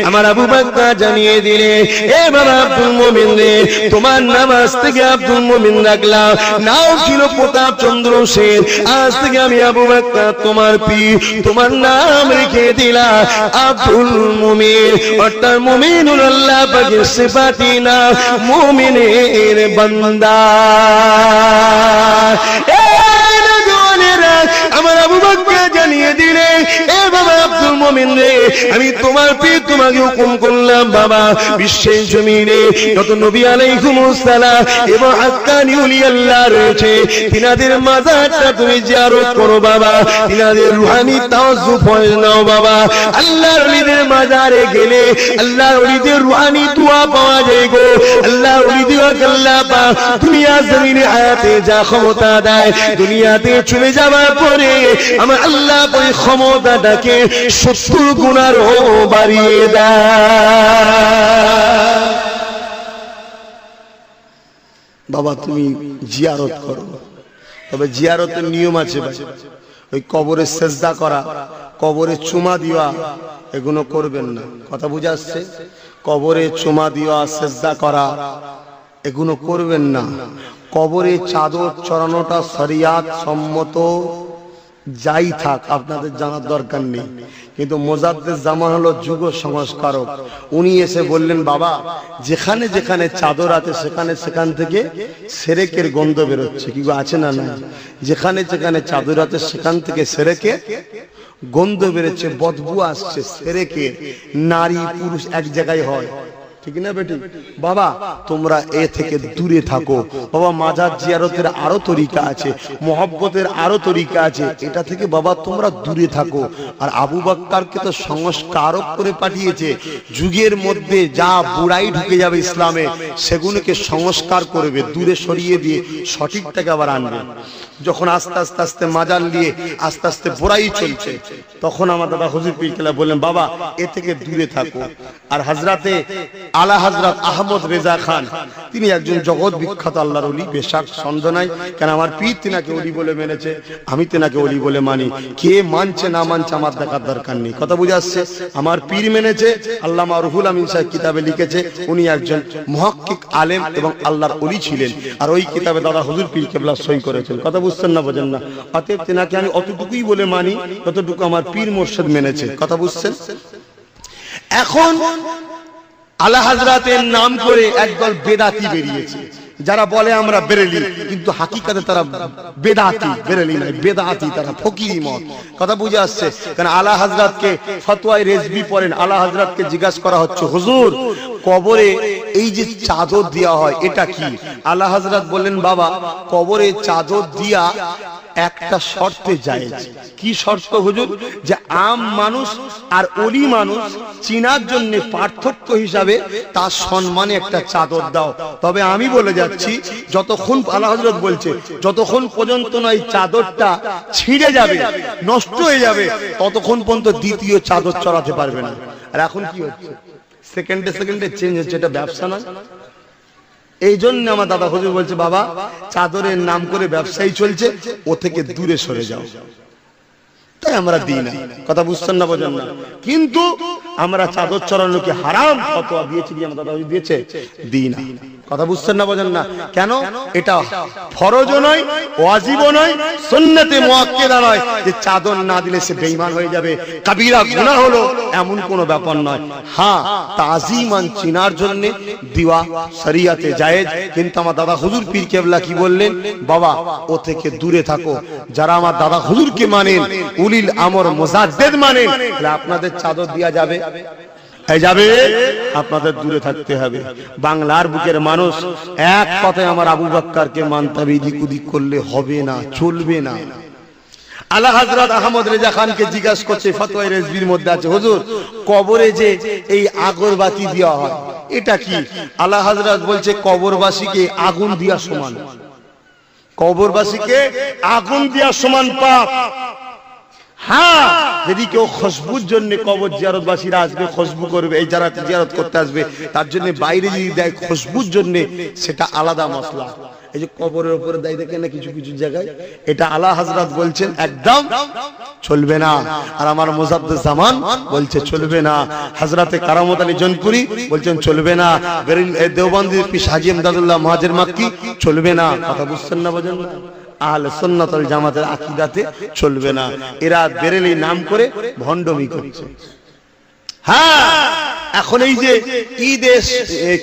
আমার আবু বকর জানিয়ে দিলে, এ বাবা আব্দুল মুমিন রে, তোমার নাম আজ থেকে আব্দুল মুমিন রাখলাম। নাও ছিল প্রতাপ চন্দ্র সেন, আজ থেকে আমি আবু বকর তোমার পীর, তোমার নাম রেখে দিলাম আব্দুল মুমিন। অর্থাৎ মুমিনুল আল্লাহ পাকের সিফাতি না, মুমিনের বান্দা। আমার আবু বকর জানিয়ে দিলে, এ বাবা আব্দুল মুমিন রে, আমি তোমার পীর, তোমাকে হুকুম করলাম বাবা, বিশ্বের জমিনে যত নবী আলাইহিমুস সালাম এবং হাক্কানি ওলি আল্লাহ রয়েছে, তিনাদের মাজারটা তুমি জিয়ারত করো বাবা, তিনাদের রুহানি তাওয়াজ্জুহ ফয়েজ নাও বাবা। আল্লাহর ওলিদের মাজারে গেলে আল্লাহর ওলিদের রুহানি দোয়া পাওয়া যায় গো। আল্লাহর ওলিদের আল্লাহ পাক দুনিয়া জমিনে হায়াতে যা ক্ষমতা দেয়, দুনিয়াতে চলে যাওয়ার পরে আমার আল্লাহ ওই ক্ষমতাটাকে 70 গুণারও বাড়িয়ে দেয়। বাবা তুমি জিয়ারত করো, তবে জিয়ারতের নিয়ম আছে ভাই। ওই কবরে সেজদা করা, কবরে চুমা দেওয়া, এগুলো করবেন না। কথা বুঝা আসছে? কবরে চুমা দেওয়া, সেজদা করা, এগুলো করবেন না। কবরে চাদর চড়ানোটা শরিয়াত সম্মত, যাই থাক, আপনাদের জানার দরকার নেই। কিন্তু মুজাদ্দিদ জামান হলো যুগ সংস্কারক, উনি এসে বললেন, বাবা যেখানে যেখানে চাদর আছে সেখান থেকে সেরেকের গন্ধ বেরোচ্ছে। কি আছে না? না, যেখানে যেখানে চাদর আছে সেখান থেকে সেরেকের গন্ধ বেরোচ্ছে, বদবু আসছে সেরেকের। নারী পুরুষ এক জায়গায় হয়, ঠিক না বেটি? বাবা তোমরা এ থেকে দূরে থাকো বাবা। মাজার জিয়ারতের আরো তরিকা আছে, মহব্বতের আরো তরিকা আছে, এটা থেকে বাবা তোমরা দূরে থাকো। আর আবু বকরকে তো সংস্কারক করে পাঠিয়েছে, যুগের মধ্যে যা বুড়াই ঢুকে যাবে ইসলামে সেগুলোকে সংস্কার করবে, দূরে সরিয়ে দিয়ে সঠিকটাকে আবার আনবে। যখন আস্তে আস্তে আস্তে মাজার নিয়ে আস্তে আস্তে বুড়াই চলছে, তখন আমার দাদা হুজুর পীর কেবলা বললেন, বাবা এ থেকে দূরে থাকো। আর হযরতে আলা হযরত আহমদ রেজা খান, তিনি একজন জগৎ বিখ্যাত আল্লাহর ওলি, বেশক সন্দেহ নাই। কারণ আমার পীর তিনাকে ওলি বলে মেনেছে, আমি তিনাকে ওলি বলে মানি। কে মানছে না মানছে আমার দেখার দরকার নেই। কথা বুঝে আসছে? আমার পীর মেনেছে। আল্লামা রুহুল আমিন সাহেব কিতাবে লিখেছে উনি একজন মুহাক্কিক আলেম এবং আল্লাহর ওলি ছিলেন, আর ওই কিতাবে দাদা হুজুর পীর কেবলা সই করেছেন। কথা বুঝছেন না বোঝেন না? অতএব তিনাকে আমি অতটুকুই বলে মানি যতটুকু আমার পীর মুর্শিদ মেনেছে। কথা বুঝছেন? এখন আলা হযরতের নাম করে একদল বেদাতি বেরিয়েছে, যারা বলে আমরা বেরেলি, কিন্তু হাকিকাতে তারা বেদাতি, বেরেলি নয় বেদাতি, তারা ফকিরি মত। কথা বুঝে আসছে? কারণ আলা হযরতকে ফতোয়ায়ে রেজভি পড়েন, আলা হযরতকে জিজ্ঞাসা করা হচ্ছে, হুজুর কবরে এই যে চাদর দেওয়া হয় এটা কি? আলা হযরত বললেন বাবা কবরে চাদর দিয়া একটা শর্তে জায়েজ। কি শর্ত হুজুর? যে আম মানুষ আর ওলি মানুষ চিনার জন্য পার্থক্য হিসাবে তার সম্মানে একটা চাদর দাও। তবে আমি বলে যাচ্ছি যতক্ষণ আলা হযরত বলছে যতক্ষণ পর্যন্ত না এই চাদরটা ছিঁড়ে যাবে নষ্ট হয়ে যাবে ততক্ষণ পর্যন্ত দ্বিতীয় চাদর চড়াতে পারবে না। আর এখন কি হচ্ছে সেকেন্ডে সেকেন্ডে চেঞ্জ হচ্ছে, এটা ব্যবসা না? এই জন্য আমার দাদা হুজুর বলছে বাবা চাদরের নাম করে ব্যবসায়ী চলছে, ও থেকে দূরে সরে যাও। তাই আমরা দিই না। কথা বুঝছেন না বোঝেন না? কিন্তু আমরা চাদর চড়ানোকে হারাম ফতোয়া দিয়েছি, আমার দাদা হুজুর দিয়েছে, দিই না। কথা বুঝছেন না বোঝেন না? কেন? এটা ফরজও নয়, ওয়াজিবও নয়, সুন্নতে মুআক্কাদা নয় যে চাদর না দিলে সে বেঈমান হয়ে যাবে, কাবীরা গুনাহ হলো, এমন কোনো ব্যাপার নয়। হ্যাঁ তাজিমান চিনার জন্য দিওয়া শরীয়তে জায়েজ। কিন্তু আমার দাদা হুজুর পীর কেবলা কি বললেন? বাবা ও থেকে দূরে থাকো। যারা আমার দাদা হুজুরকে মানেন, উলিল আমর মুজাদ্দিদ মানেন, তাহলে আপনাদের চাদর দেয়া যাবে? যাবে, আপনাদের দূরে থাকতে হবে। বাংলার বুকের মানুষ এক কথায় আমার আবু বকরকে মানতে হবে, এদিক ওদিক করলে হবে না, চলবে না। আলা হযরত আহমদ রেজা খানকে জিজ্ঞাসা করছে, ফতোয়া রেজবির মধ্যে আছে, হুজুর কবরে যে এই আগরবাতি দেওয়া হয় এটা কি? আলা হযরত বলছে কবরবাসীকে আগুন দেওয়া সমান, কবরবাসীকে আগুন দেওয়া সমান পাপ। হ্যাঁ যদি কেউ খুশবুর জন্য কবর জিয়ারতবাসীরা আসবে, খুশবু করবে, এই যারা জিয়ারত করতে আসবে তার জন্য বাইরে যদি দেয় খুশবুর জন্য, সেটা আলাদা মশলা। এই যে কবরের উপরে দেয় দেখেন না কিছু কিছু জায়গায়, এটা আলা হযরত বলছেন একদম চলবে না। আর আমার মুজাদ্দিদ জামান বলছে চলবে না। হযরতে কারামত আলী জনপুরি বলছেন চলবে না। দেওবন্দি পীর হাজী ইমদাদুল্লাহ মুহাজির মাক্কি চলবে না। কথা বুঝছেন না বোঝেন না? আহলে সুন্নাত ওয়াল জামাতের আকীদাতে চলবে না। এরা বেরেলি নাম করে ভণ্ডমি করছে। হ্যাঁ এখন এই যে ঈদে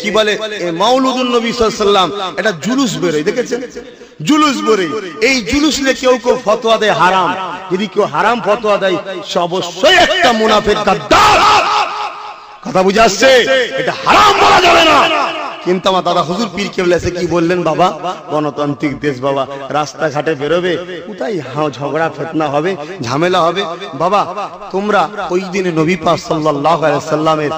কি বলে মাওলুদুন নবী সাল্লাল্লাহু আলাইহি ওয়াসাল্লাম, এটা জুলুস বেরোয়, দেখেছেন? জুলুস বেরোয়। এই জুলুস নিয়ে কেউ কেউ ফতোয়া দেয় হারাম। যদি কেউ হারাম ফতোয়া দেয় সে অবশ্যই একটা মুনাফিক গাদ্দার। কথা বুঝে আসছে? এটা হারাম বলা যাবে না। কিন্তু আমার দাদা হুজুর পীর কেবলা এসে কি বললেন? বাবা গণতান্ত্রিক দেশ, বাবা রাস্তাঘাটে বেরোবে কোথায় ঝগড়া ফিতনা হবে, ঝামেলা হবে। বাবা তোমরা ওই দিনে নবী পাক সাল্লাল্লাহু আলাইহি সাল্লামের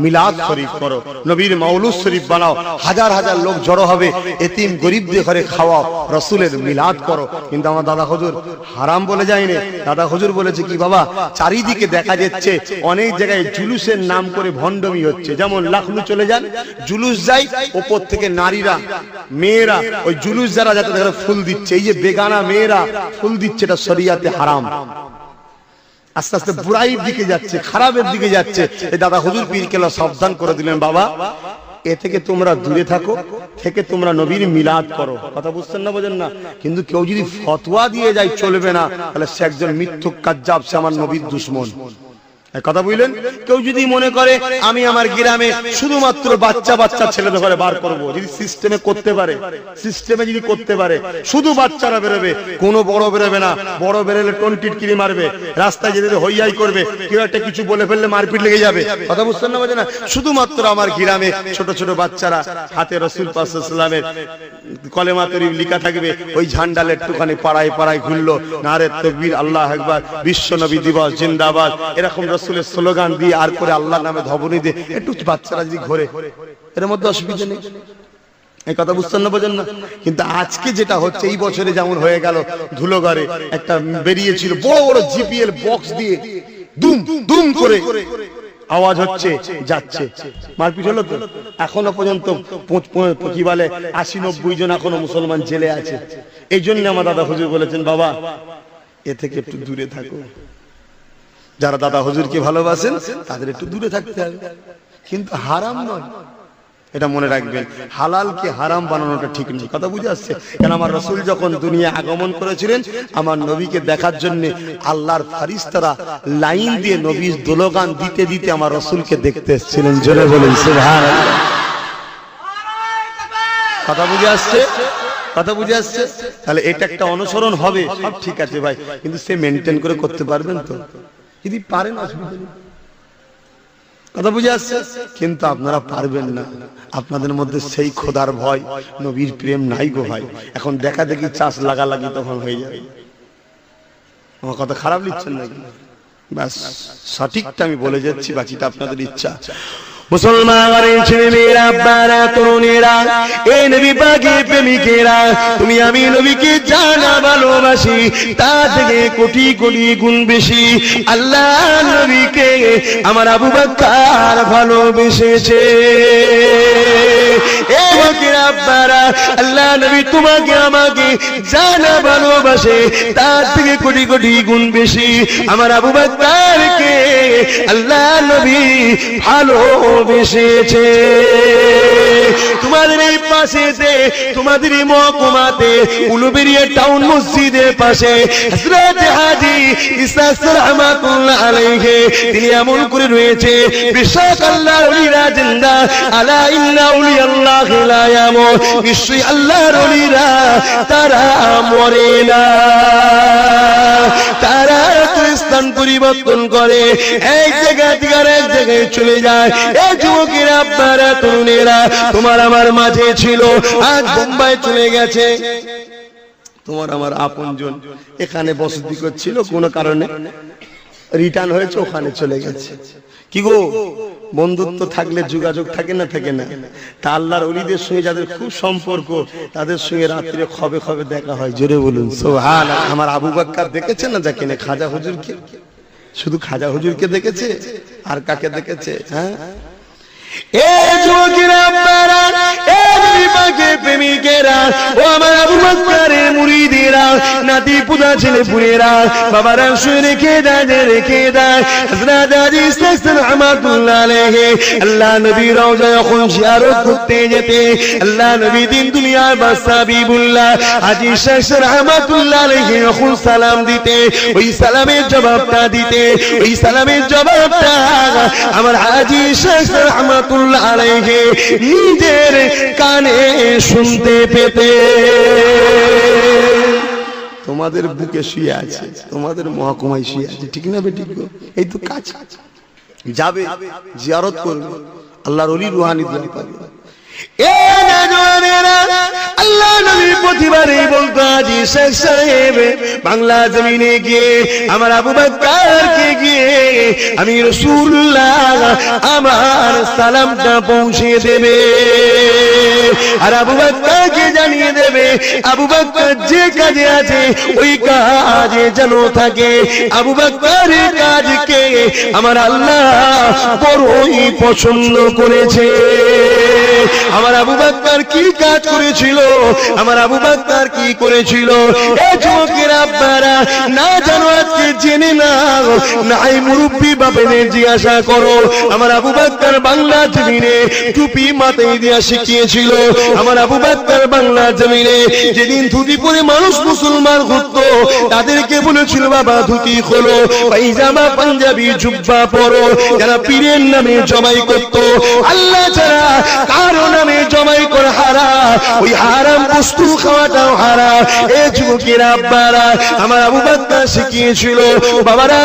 মিলাদ শরীফ করো, নবীর মাউলুদ শরীফ বানাও, হাজার হাজার লোক জড়ো হবে, এতিম গরিবদের ঘরে খাওয়াও, রাসূলের মিলাদ করো। কিন্তু আমার দাদা হুজুর হারাম বলে যায়নি। দাদা হুজুর বলেছে কি বাবা, চারিদিকে দেখা যাচ্ছে অনেক জায়গায় জুলুসের নাম করে ভণ্ডমি হচ্ছে। যেমন লাখলু চলে যান, জুলুস যায়, উপর থেকে নারীরা মেয়েরা ওই জুলুস যারা যাতে দেখে ফুল দিচ্ছে, এই যে বেগানা মেয়েরা ফুল দিচ্ছে, এটা শরীয়তে হারাম। আস্তে আস্তে বুড়াইয়ের দিকে যাচ্ছে, খারাপের দিকে যাচ্ছে। এই দাদা হুজুর পীর কেবলা সাবধান করে দিলেন, বাবা এ থেকে তোমরা দূরে থাকো, থেকে তোমরা নবীর মিলাদ করো। কথা বুঝছেন না বোঝেন না? কিন্তু কেউ যদি ফতোয়া দিয়ে যায় চলবে না, তাহলে সে একজন মিথ্যুক কাজ্জাব, সে আমার নবীর দুশমন। কথা বুঝলেন? কেউ যদি মনে করে আমি আমার গ্রামে শুধুমাত্র বাচ্চা বাচ্চা ছেলেদের ঘরে বার করবো, যদি সিস্টেমে করতে পারে, সিস্টেমে যদি করতে পারে শুধু বাচ্চারা বেরোবে, কোনো বড় বেরোবে না। বড় বেরোলে টনটিট কিনে মারবে, রাস্তায় যেতে হইয়াই করবে, কেউ একটা কিছু বলে ফেললে মারপিট লেগে যাবে। কথা বুঝছেন না বোঝেন না? শুধুমাত্র আমার গ্রামে ছোট ছোট বাচ্চারা হাতে রাসূল পাক সাল্লাল্লাহু আলাইহি ওয়াসাল্লামের কলেমা তরিব লেখা থাকবে, ওই ঝান্ডালে একটুখানি পাড়ায় পাড়ায় ঘুরলো, নারে তাকবীর, আল্লাহু আকবার, বিশ্ব নবী দিবস জিন্দাবাদ, এরকম রাসূলের স্লোগান দিয়ে আর করে আল্লাহর নামে ধবনি দিয়ে একটু বাচ্চারা যদি ঘোরে, এর মধ্যে অসুবিধা নেই। এই কথা বুঝছেন না বোঝেন না? কিন্তু আজকে যেটা হচ্ছে, এই বছরে যেমন হয়ে গেল ধুলোগড়ে একটা বেরিয়েছিল বড় বড় জিপিএল বক্স দিয়ে দুম দুম করে আওয়াজ হচ্ছে, যাচ্ছে, মারপিট হলো তো। এখনো পর্যন্ত কি বলে ৮০-৯০ জন এখনো মুসলমান জেলে আছে। এই জন্য আমার দাদা হুজুর বলেছেন, বাবা এ থেকে একটু দূরে থাকো। যারা দাদা হুজুরকে ভালোবাসেন তাদের একটু দূরে থাকতে হবে, কিন্তু হারাম নয়, এটা মনে রাখবেন। হালালকে হারাম বানানোটা ঠিক নয়। কথা বুঝে আসছে? কেন আমার রাসূল যখন দুনিয়া আগমন করেছিলেন, আমার নবীকে দেখার জন্য আল্লাহর ফেরেশতারা লাইন দিয়ে নবীর দোলগান দিতে দিতে আমার রাসূলকে দেখতে এসেছিলেন। জোরে বলেন সুবহানাল্লাহ। কথা বুঝে আসছে? কথা বুঝে আসছে? তাহলে এটা একটা অনুসরণ হবে, সব ঠিক আছে ভাই, কিন্তু সে মেনটেন করে করতে পারবেন তো? যদি পারেন অসুবিধা নেই। কথা বুঝে আসছে? কিন্তু আপনারা পারবেন না, আপনাদের মধ্যে সেই খোদার ভয়, নবীর প্রেম নাই গো ভাই। এখন দেখা দেখি চাষ লাগালাগি তখন হয়ে যাবে। আমার কথা খারাপ লিখছেন নাকি? ব্যাস সঠিকটা আমি বলে যাচ্ছি, বাকিটা আপনাদের ইচ্ছা। মুসলমানের ছেলে মেয়েরা, আব্বারা, তরুণেরা, এই নবী পাকের প্রেমিকেরা, তুমি আমি নবীকে জানা ভালোবাসি, তার থেকে কোটি কোটি গুণ বেশি আল্লাহ নবীকে আমার আবু বকর ভালোবেসেছে। আব্বারা, আল্লাহ নবী তোমাকে আমাকে জানা ভালোবাসে, তার থেকে কোটি কোটি গুণ বেশি আমার আবু বকরকে আল্লাহ নবী ভালোবেসেছে। তোমাদের এই পাশেতে, তোমাদের এই মহকুমাতে, উলুবেড়িয়া টাউন মসজিদের পাশে হযরত হাজী ইসহাক রাহমাতুল্লাহ আলাইহি তিনি এমন করে রয়েছে, বিশ্বক আল্লাহর ওলিরা জিন্দা, আলা ইন্না আউলিয়াল্লাহি লা ইয়ামুত, নিশ্চয়ই আল্লাহর ওলিরা তারা মরে না, তারা তো স্থান পরিবর্তন করে, এক জায়গা থেকে আরেক জায়গায় চলে যায়। এই যুবকেরা, আপনারা, তরুণেরা, তোমার আমার মাঝে ছিল, আজ বোম্বাই চলে গেছে। তোমার আমার আপনজন এখানে বসতি করছিল, কোনো কারণে রিটার্ন হয়েছে, ওখানে চলে গেছে। কি গো, বন্ধুত্ব থাকলে যোগাযোগ থাকে না, থাকে না? তা আল্লাহর ওলিদের সঙ্গে যাদের খুব সম্পর্ক, তাদের সঙ্গে রাত্রে খবে খবে দেখা হয়। জোরে বলুন সুবহানাল্লাহ। আমার আবু বকর দেখেছে না যাকে না, খাজা হুজুরকে, শুধু খাজা হুজুরকে দেখেছে, আর কাকে দেখেছে? হ্যাঁ, এই যুবকেরা, আপনারা, এই নবী পাকের প্রেমিকেরা, ও আমার আবু বকরের মুরিদেরা, নাতি পুতা ছেলে পুরেরা, বাবারা শুয়ে রেখে দেয়, রেখে দেয়। হযরত হাজী ইসহাক রাহমাতুল্লাহ আলাইহি আল্লাহ নবী রওজা যখন জিয়ারত করতে যেতে, আল্লাহ নবী দিন দুনিয়ার বাদশা হাবিবুল্লাহ হাজী ইসহাক রাহমাতুল্লাহ আলাইহি যখন সালাম দিতে, ওই সালামের জবাবটা দিতে, ওই সালামের জবাবটা আমার হাজী ইসহাক রাহমাতুল্লাহ আলাইহি নিজের কানে শুনতে পেতে। তোমাদের বুকে শুয়ে আছে, তোমাদের মহকুমায় শুয়ে আছে, ঠিক না বেঠিক? এই তো কাজ, যাবে জিয়ারত করবে, আল্লাহর ওলি রুহানি দোয়া পাবে। আল্লাহ নবী প্রতিবারই বলতো, হাজী শেখ সাহেব বাংলা জমিনে গিয়ে আমার আবু বকরকে গিয়ে আমি রাসূলুল্লাহ আমার সালামটা পৌঁছে দেবে, আর আবু বকরকে জানিয়ে দেবে আবু বকর যে কাজে আছে ওই কাজে যেন থাকে। আবু বকরের কাজকে আমার আল্লাহ বড়ই পছন্দ করেছে। আমার আবু বকর কি কাজ করেছিল, আমার আবু বকর কি করেছিল? এই যুবকেরা, আপনারা না জানো আজকে জেনে নাও, নাই মুরব্বী বাপেদের জিজ্ঞাসা করো। আমার আবু বকর বাংলা জমিনে টুপি মাথায় দিয়া শিখিয়েছিল। আমার আবু বকর বাংলা জমিনে যেদিন ধুতি পরে মানুষ মুসলমান ঘুরতো, তাদেরকে বলেছিল বাবা ধুতি খোলো, পায়জামা পাঞ্জাবি জুব্বা পরো। যারা পীরের নামে জবাই করত, আল্লাহ ছাড়া কারো নামে জবাই করে হারাম, ওই হারাম বস্তু খাওয়াটাও হারাম। এই যুবকেরা, আব্বারা, আমার আবু বকর শিখিয়েছিল বাবারা,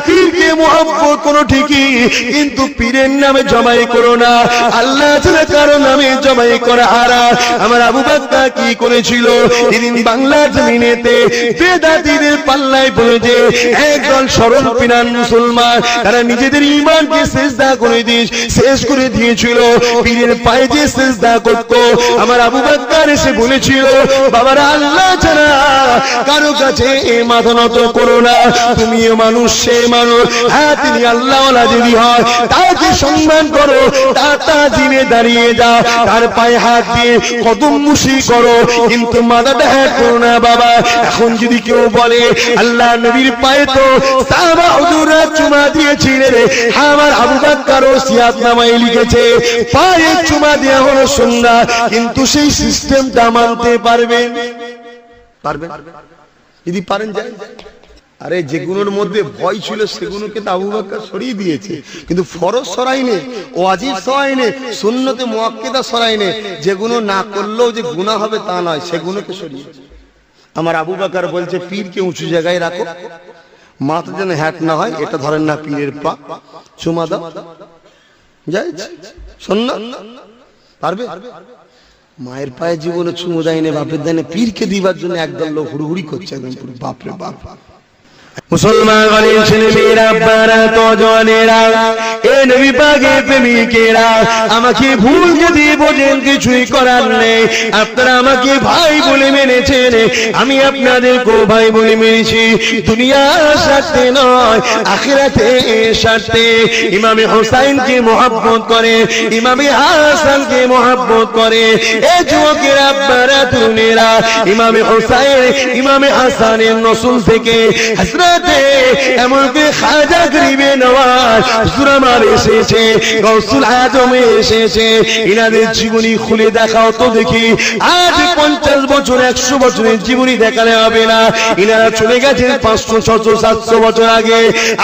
পীরকে মুহাব্বত করো ঠিকই, কিন্তু পীরের নামে জবাই করো না, আল্লাহ ছাড়া কারো নামে জবাই করা হারাম। আমার আবু বকর কি করেছিল? যেদিন বাংলা জমিনেতে বেদাতীদের পাল্লায় পড়েছে একদল সরল পিনান মুসলমান, তারা নিজেদের ঈমানকে সিজদা করে শেষ করে দিয়েছিল, পীরের পায়ে যে সিজদা করত। আমার আবু বকর এসে বলেছিল বাবারা, আল্লাহ ছাড়া কারো কাছে মাথা নত করো না, তুমিও মানুষ সে মানুষ। হ্যাঁ, তিনি আল্লাহওয়ালা যদি হয় তাকে সম্মান করো, তার তাজিমে দাঁড়িয়ে যাও, তার পায়ে হাত দিয়ে কদম মুশি করো, কিন্তু মাথাটা হ্যাঁ করো না বাবা। এখন যদি কেউ বলে আল্লাহ নবীর পায়ে তো সাহাবা হুজুররা চুমা দিয়েছিলেন, আমার আবু বকর ওসিয়াত নামায় লিখেছে পায়ে চুমা দেওয়া হলো সুন্নাত, কিন্তু সেই সিস্টেমটা মানতে পারবেন? যদি পারেন যায়। আরে যেগুলোর মধ্যে ভয় ছিল সেগুলোকে তো আবু বকর সরিয়ে দিয়েছে, কিন্তু ফরজ সরাইনে, ওয়াজিব সরাইনে, সুন্নতে মুআক্কাদা সরাইনে, যেগুলো না করলেও যে গুনাহ হবে তা নয়, সেগুলোকে সরিয়েছে। আমার আবু বকর বলছে পীরকে উঁচু জায়গায় রাখো, মাথা যেন হ্যাট না হয়, এটা ধরেন না পীরের পা, চুমা দাও, যাই শোন না, পারবে? মায়ের পায়ে জীবনে চুমু দেয়নি, বাপের দেয়নি, পীরকে দিবার জন্য একদল লোক হুড়ুহুড়ি করছে একদম পুরো বাপরে বাপ। মুসলমান গরিব ছেলে মেয়েরা, আব্বারা, নওজওয়ানেরা, এ নবী পাকের প্রেমিকেরা, আমাকে ভুল যদি বোঝেন কিছুই করার নেই। আপনারা আমাকে ভাই বলে মেনেছেন, আমি আপনাদেরকেও ভাই বলে মেনেছি। দুনিয়ার স্বার্থে নয়, আখিরাতে স্বার্থে। ইমামে হোসাইনকে মহব্বত করে, ইমামে হাসানকে মহব্বত করে। এ যুবকের আব্বারা, তরুণেরা, ইমামে হোসাইন, ইমামে হাসানের নসল থেকে হযরত এমনকি খাজা গরিবে নওয়াজ হুজুর আমার এসেছে, গৌসুল আজম এসেছে। ইনাদের জীবনী খুলে দেখাও তো দেখি। আজ 50 বছর 100 বছরের জীবনী দেখালে হবে না। ইনারা চলে গেছেন 500 600 700 বছর আগে।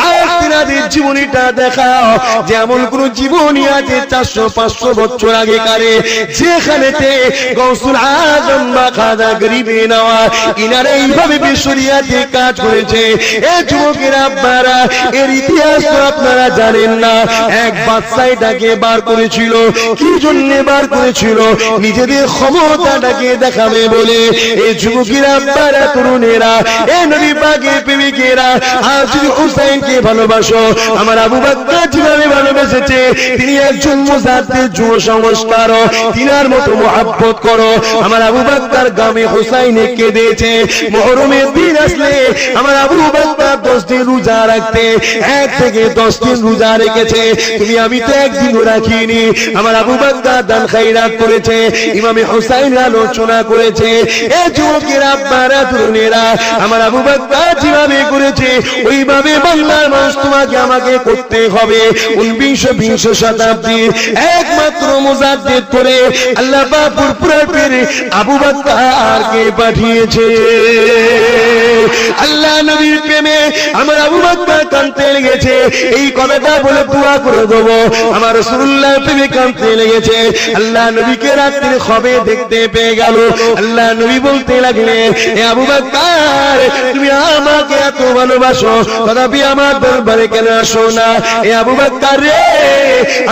আজ ইনাদের জীবনীটা দেখাও যে এমন কোন জীবনী আছে 400 500 বছর আগে কারে, যেখানেতে গৌসুল আজম বা খাজা গরিবে নওয়াজ ইনারা এইভাবে বিশরিয়াতে কাজ করেছে। এ যুবকের আব্বারা, এর ইতিহাস তো আপনারা জানেন না। এক বাদশাহটাকে বার করেছিল, কি জন্য বার করেছিল? নিজেদের ক্ষমতাটাকে দেখাবে বলে। এই যুবকের আব্বারা, তরুণেরা, এ নবী পাকের প্রেমিকেরা, আজ যদি হুসাইনকে ভালোবাসো, আমার আবু বকর যেভাবে ভালোবেসেছে, তিনি একজন মুজাদ্দিদ, যুব সংস্কার, তিনার মতো মহব্বত করো। আমার আবু বকর গ্রামে হুসাইনে কেঁদেছে। মুহররমের দিন আসলে আমার আবু বকর 10 দিন রোজা রাখতে, 1 থেকে 10 দিন রোজা রেখেছে। তুমি আমি তো একদিনও রাখিনি। আমার আবু বকর দান খায়রাত করেছে, ইমামে হুসাইন আলোচনা করেছে। এ যুবকের আব্বারা, তরুণেরা, আমার আবু বকর যেভাবে করেছে ওইভাবে বাংলার মানুষ তোমাকে আমাকে করতে হবে। 19 শতাব্দী একমাত্র মুজাদ্দিদ করে আল্লাহ পাক পুরপুরের পীরে আবু বকরকে পাঠিয়েছে। আল্লাহ নবীর প্রেমে আমার আবু বকর কাঁদতে লেগেছে। এই কথাটা বলে দোয়া করে দেবো। আমার রাসূলুল্লাহর প্রেমে কাঁদতে লেগেছে। আল্লাহ নবীকে রাত্রে খবে দেখতে পেয়ে গেল। আল্লাহ নবী বলতে লাগলেন, এ আবু বকর, তুমি আমাকে এত ভালোবাসো, তথাপি আমার দরবারে কেন আসো না? এ আবু বকর রে,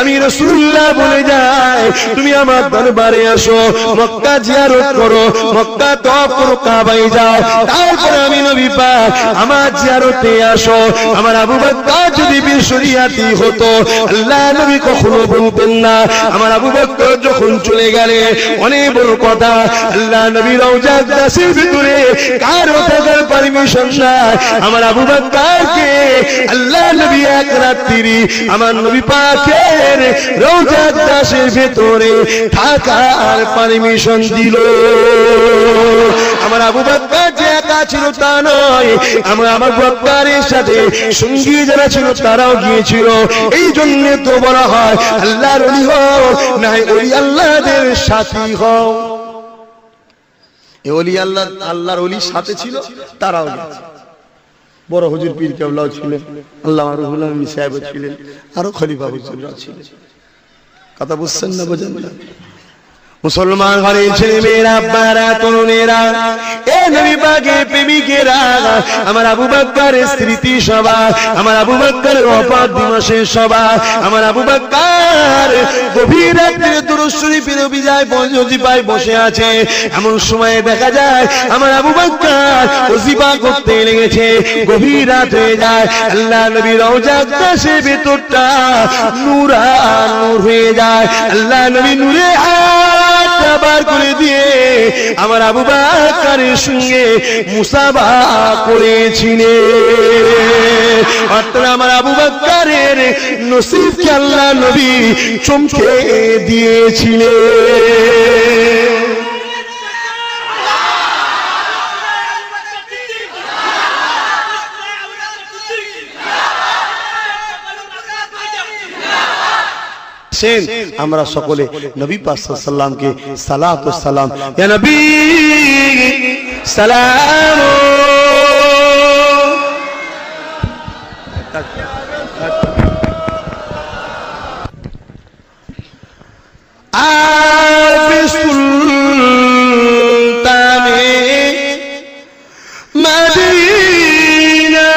আমি রাসূলুল্লাহ বলে যাই, তুমি আমার দরবারে আসো, মক্কা জিয়ারত করো, মক্কা তওয়াফ করো, কাবায় যাও, তারপরে আমি নবী পাক আমার জিয়ারতে আসো। আমার আবু বকর যদি বিশরিয়াতি হতো, আল্লাহ নবী কখনো বলতেন না। আমার আবু বকর যখন চলে গেলে, অনেক বড় কথা, আল্লাহ নবী রওজা দাসের ভিতরে কারো থাকার পারমিশন নাই। আমার আবু বকরকে আল্লাহ নবী এক রাত্রি আমার নবী পাকের রওজা দাসের ভিতরে থাকার পারমিশন দিল। আমার আবু বকর যে একা ছিল তা নয়, আমার আবু বকরের সাথে সঙ্গী যারা ছিল তারাও গিয়েছিল। এই জন্য তো বলা হয় আল্লাহর ওলি হও, না ওলি আল্লাহদের সাথী হও। এই ওলি আল্লাহর ওলির সাথে ছিল, তারাও গেছে। বড় হুজুর পীর কেবলাও ছিলেন, আল্লামা রুহুল আমিন সাহেব ছিলেন, আরো খলিফা হুজুররা ছিলেন। কথা বুঝছেন না, বোঝেন না? মুসলমান ঘরের ছেলে মেয়েরা, আব্বারা, তরুণেরা, এ নবী পাকের প্রেমিকেরা, আমার আবু বকরের স্মৃতি সভা, আমার আবু বকরের ওফাত দিবসের সভা, আমার আবু বকর গভীর রাত্রে দুরূদ শরীফের ওজিফায় বসে আছে। এমন সময় দেখা যায় আমার আবু বকর ওজিফা করতে লেগেছে। গভীর রাত হয়ে যায়, আল্লাহ নবীর রওজা দাসের ভেতরটা নূরানুর হয়ে যায়। আল্লাহ নবী নূরে বার করে দিয়ে আমার আবু বকরের সঙ্গে মুসাফা করেছিলেন। অর্থাৎ আমার আবু বকরের নসিবকে আল্লাহ নবী চমকে দিয়েছিলেন। আমরা সকলে নবী পাক সাল্লাল্লাহু আলাইহি ওয়াসাল্লামকে সালাত ও সালাম, ইয়া নবী সালাম। সুলতানে মদিনা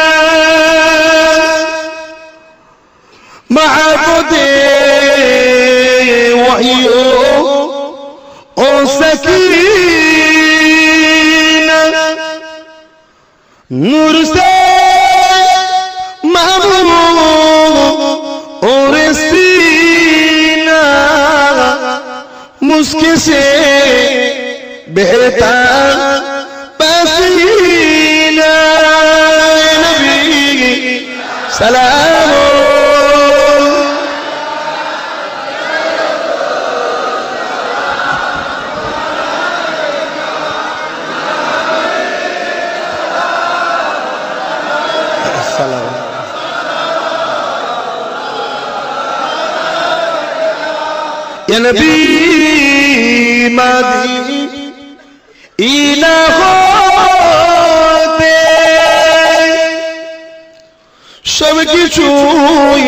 से बहता पसीना नबी सलाम या नबी मादी इला होते सब কিছুই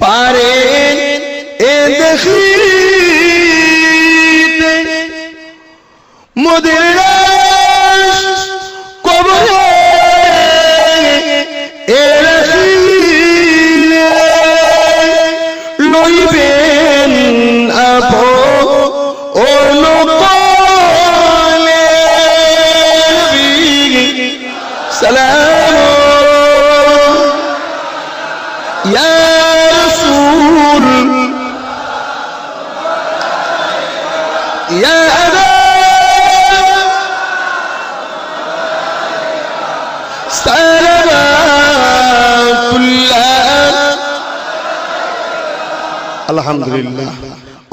পারেন এ দেখিতে মোদের কবরে এ রাখিলে লইবেন আপো ও লোকলে সালাম ইয়া রাসূল ইয়া আলহামদুলিল্লাহ।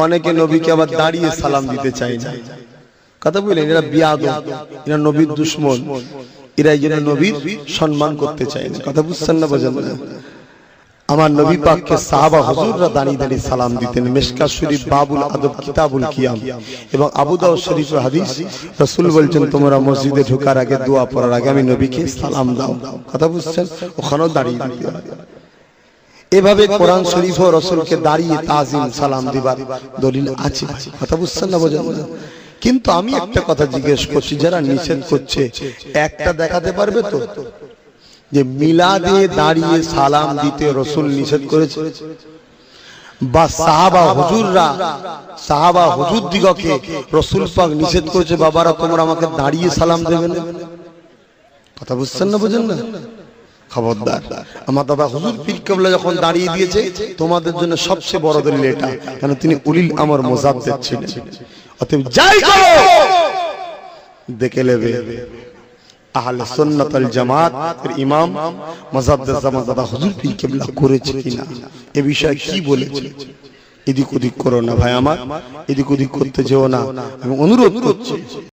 অনেকে নবীকে আবার দাঁড়িয়ে সালাম দিতে চায় না, কথা বলেন, এরা বিয়াদব, এরা নবীর দুশমন, এরা এই জন্য নবীর সম্মান করতে চায় না, কথা বুঝছেন না, বোঝেন না? আমার নবী পাককে সাহাবা হুজুররা দাঁড়িয়ে দাঁড়িয়ে সালাম দিতেন। মিশকাত শরীফ বাবুল আদব কিতাবুল কিয়াম এবং আবু দাউদ শরীফের হাদিস, রাসূল বলেছেন তোমরা মসজিদে ঢোকার আগে দোয়া পড়ার আগে আমি নবীকে সালাম দাও, কথা বুঝছেন? ওখানেও দাঁড়িয়ে দিতে হয়। এভাবে কোরআন শরীফ ও রাসূলকে দাঁড়িয়ে তাজিম সালাম দিবার দলিল আছে, কথা বুঝছেন না, বোঝেন না? কিন্তু আমি একটা কথা জিজ্ঞেস করছি, যারা নিষেধ করছে একটা দেখাতে পারবে তো যে মিলাদে দাঁড়িয়ে সালাম দিতে রাসূল নিষেধ করেছে, বা সাহাবা হুজুর দিগকে রাসূল পাক নিষেধ করেছে বাবারা তোমরা আমাকে দাঁড়িয়ে সালাম দেবে না, কথা বুঝছেন না, বোঝেন না? খবরদার, আমার বাবা হুজুর পীর কেবলা যখন দাঁড়িয়ে দিয়েছে তোমাদের জন্য সবচেয়ে বড় দলিল এটা, কারণ তিনি উলিল আমর মুজাদ্দিদ ছিলেন। অতএব যাই করো দেখে নেবে আহলে সুন্নাত ওয়াল জামাত এর ইমাম মুজাদ্দিদ জামান দাদা হুজুর পীর কেবলা করেছে কিনা, এ বিষয়ে কি বলেছে। এদিক ওদিক করো না ভাই আমার, এদিক ওদিক করতে যেও না, আমি অনুরোধ করছি।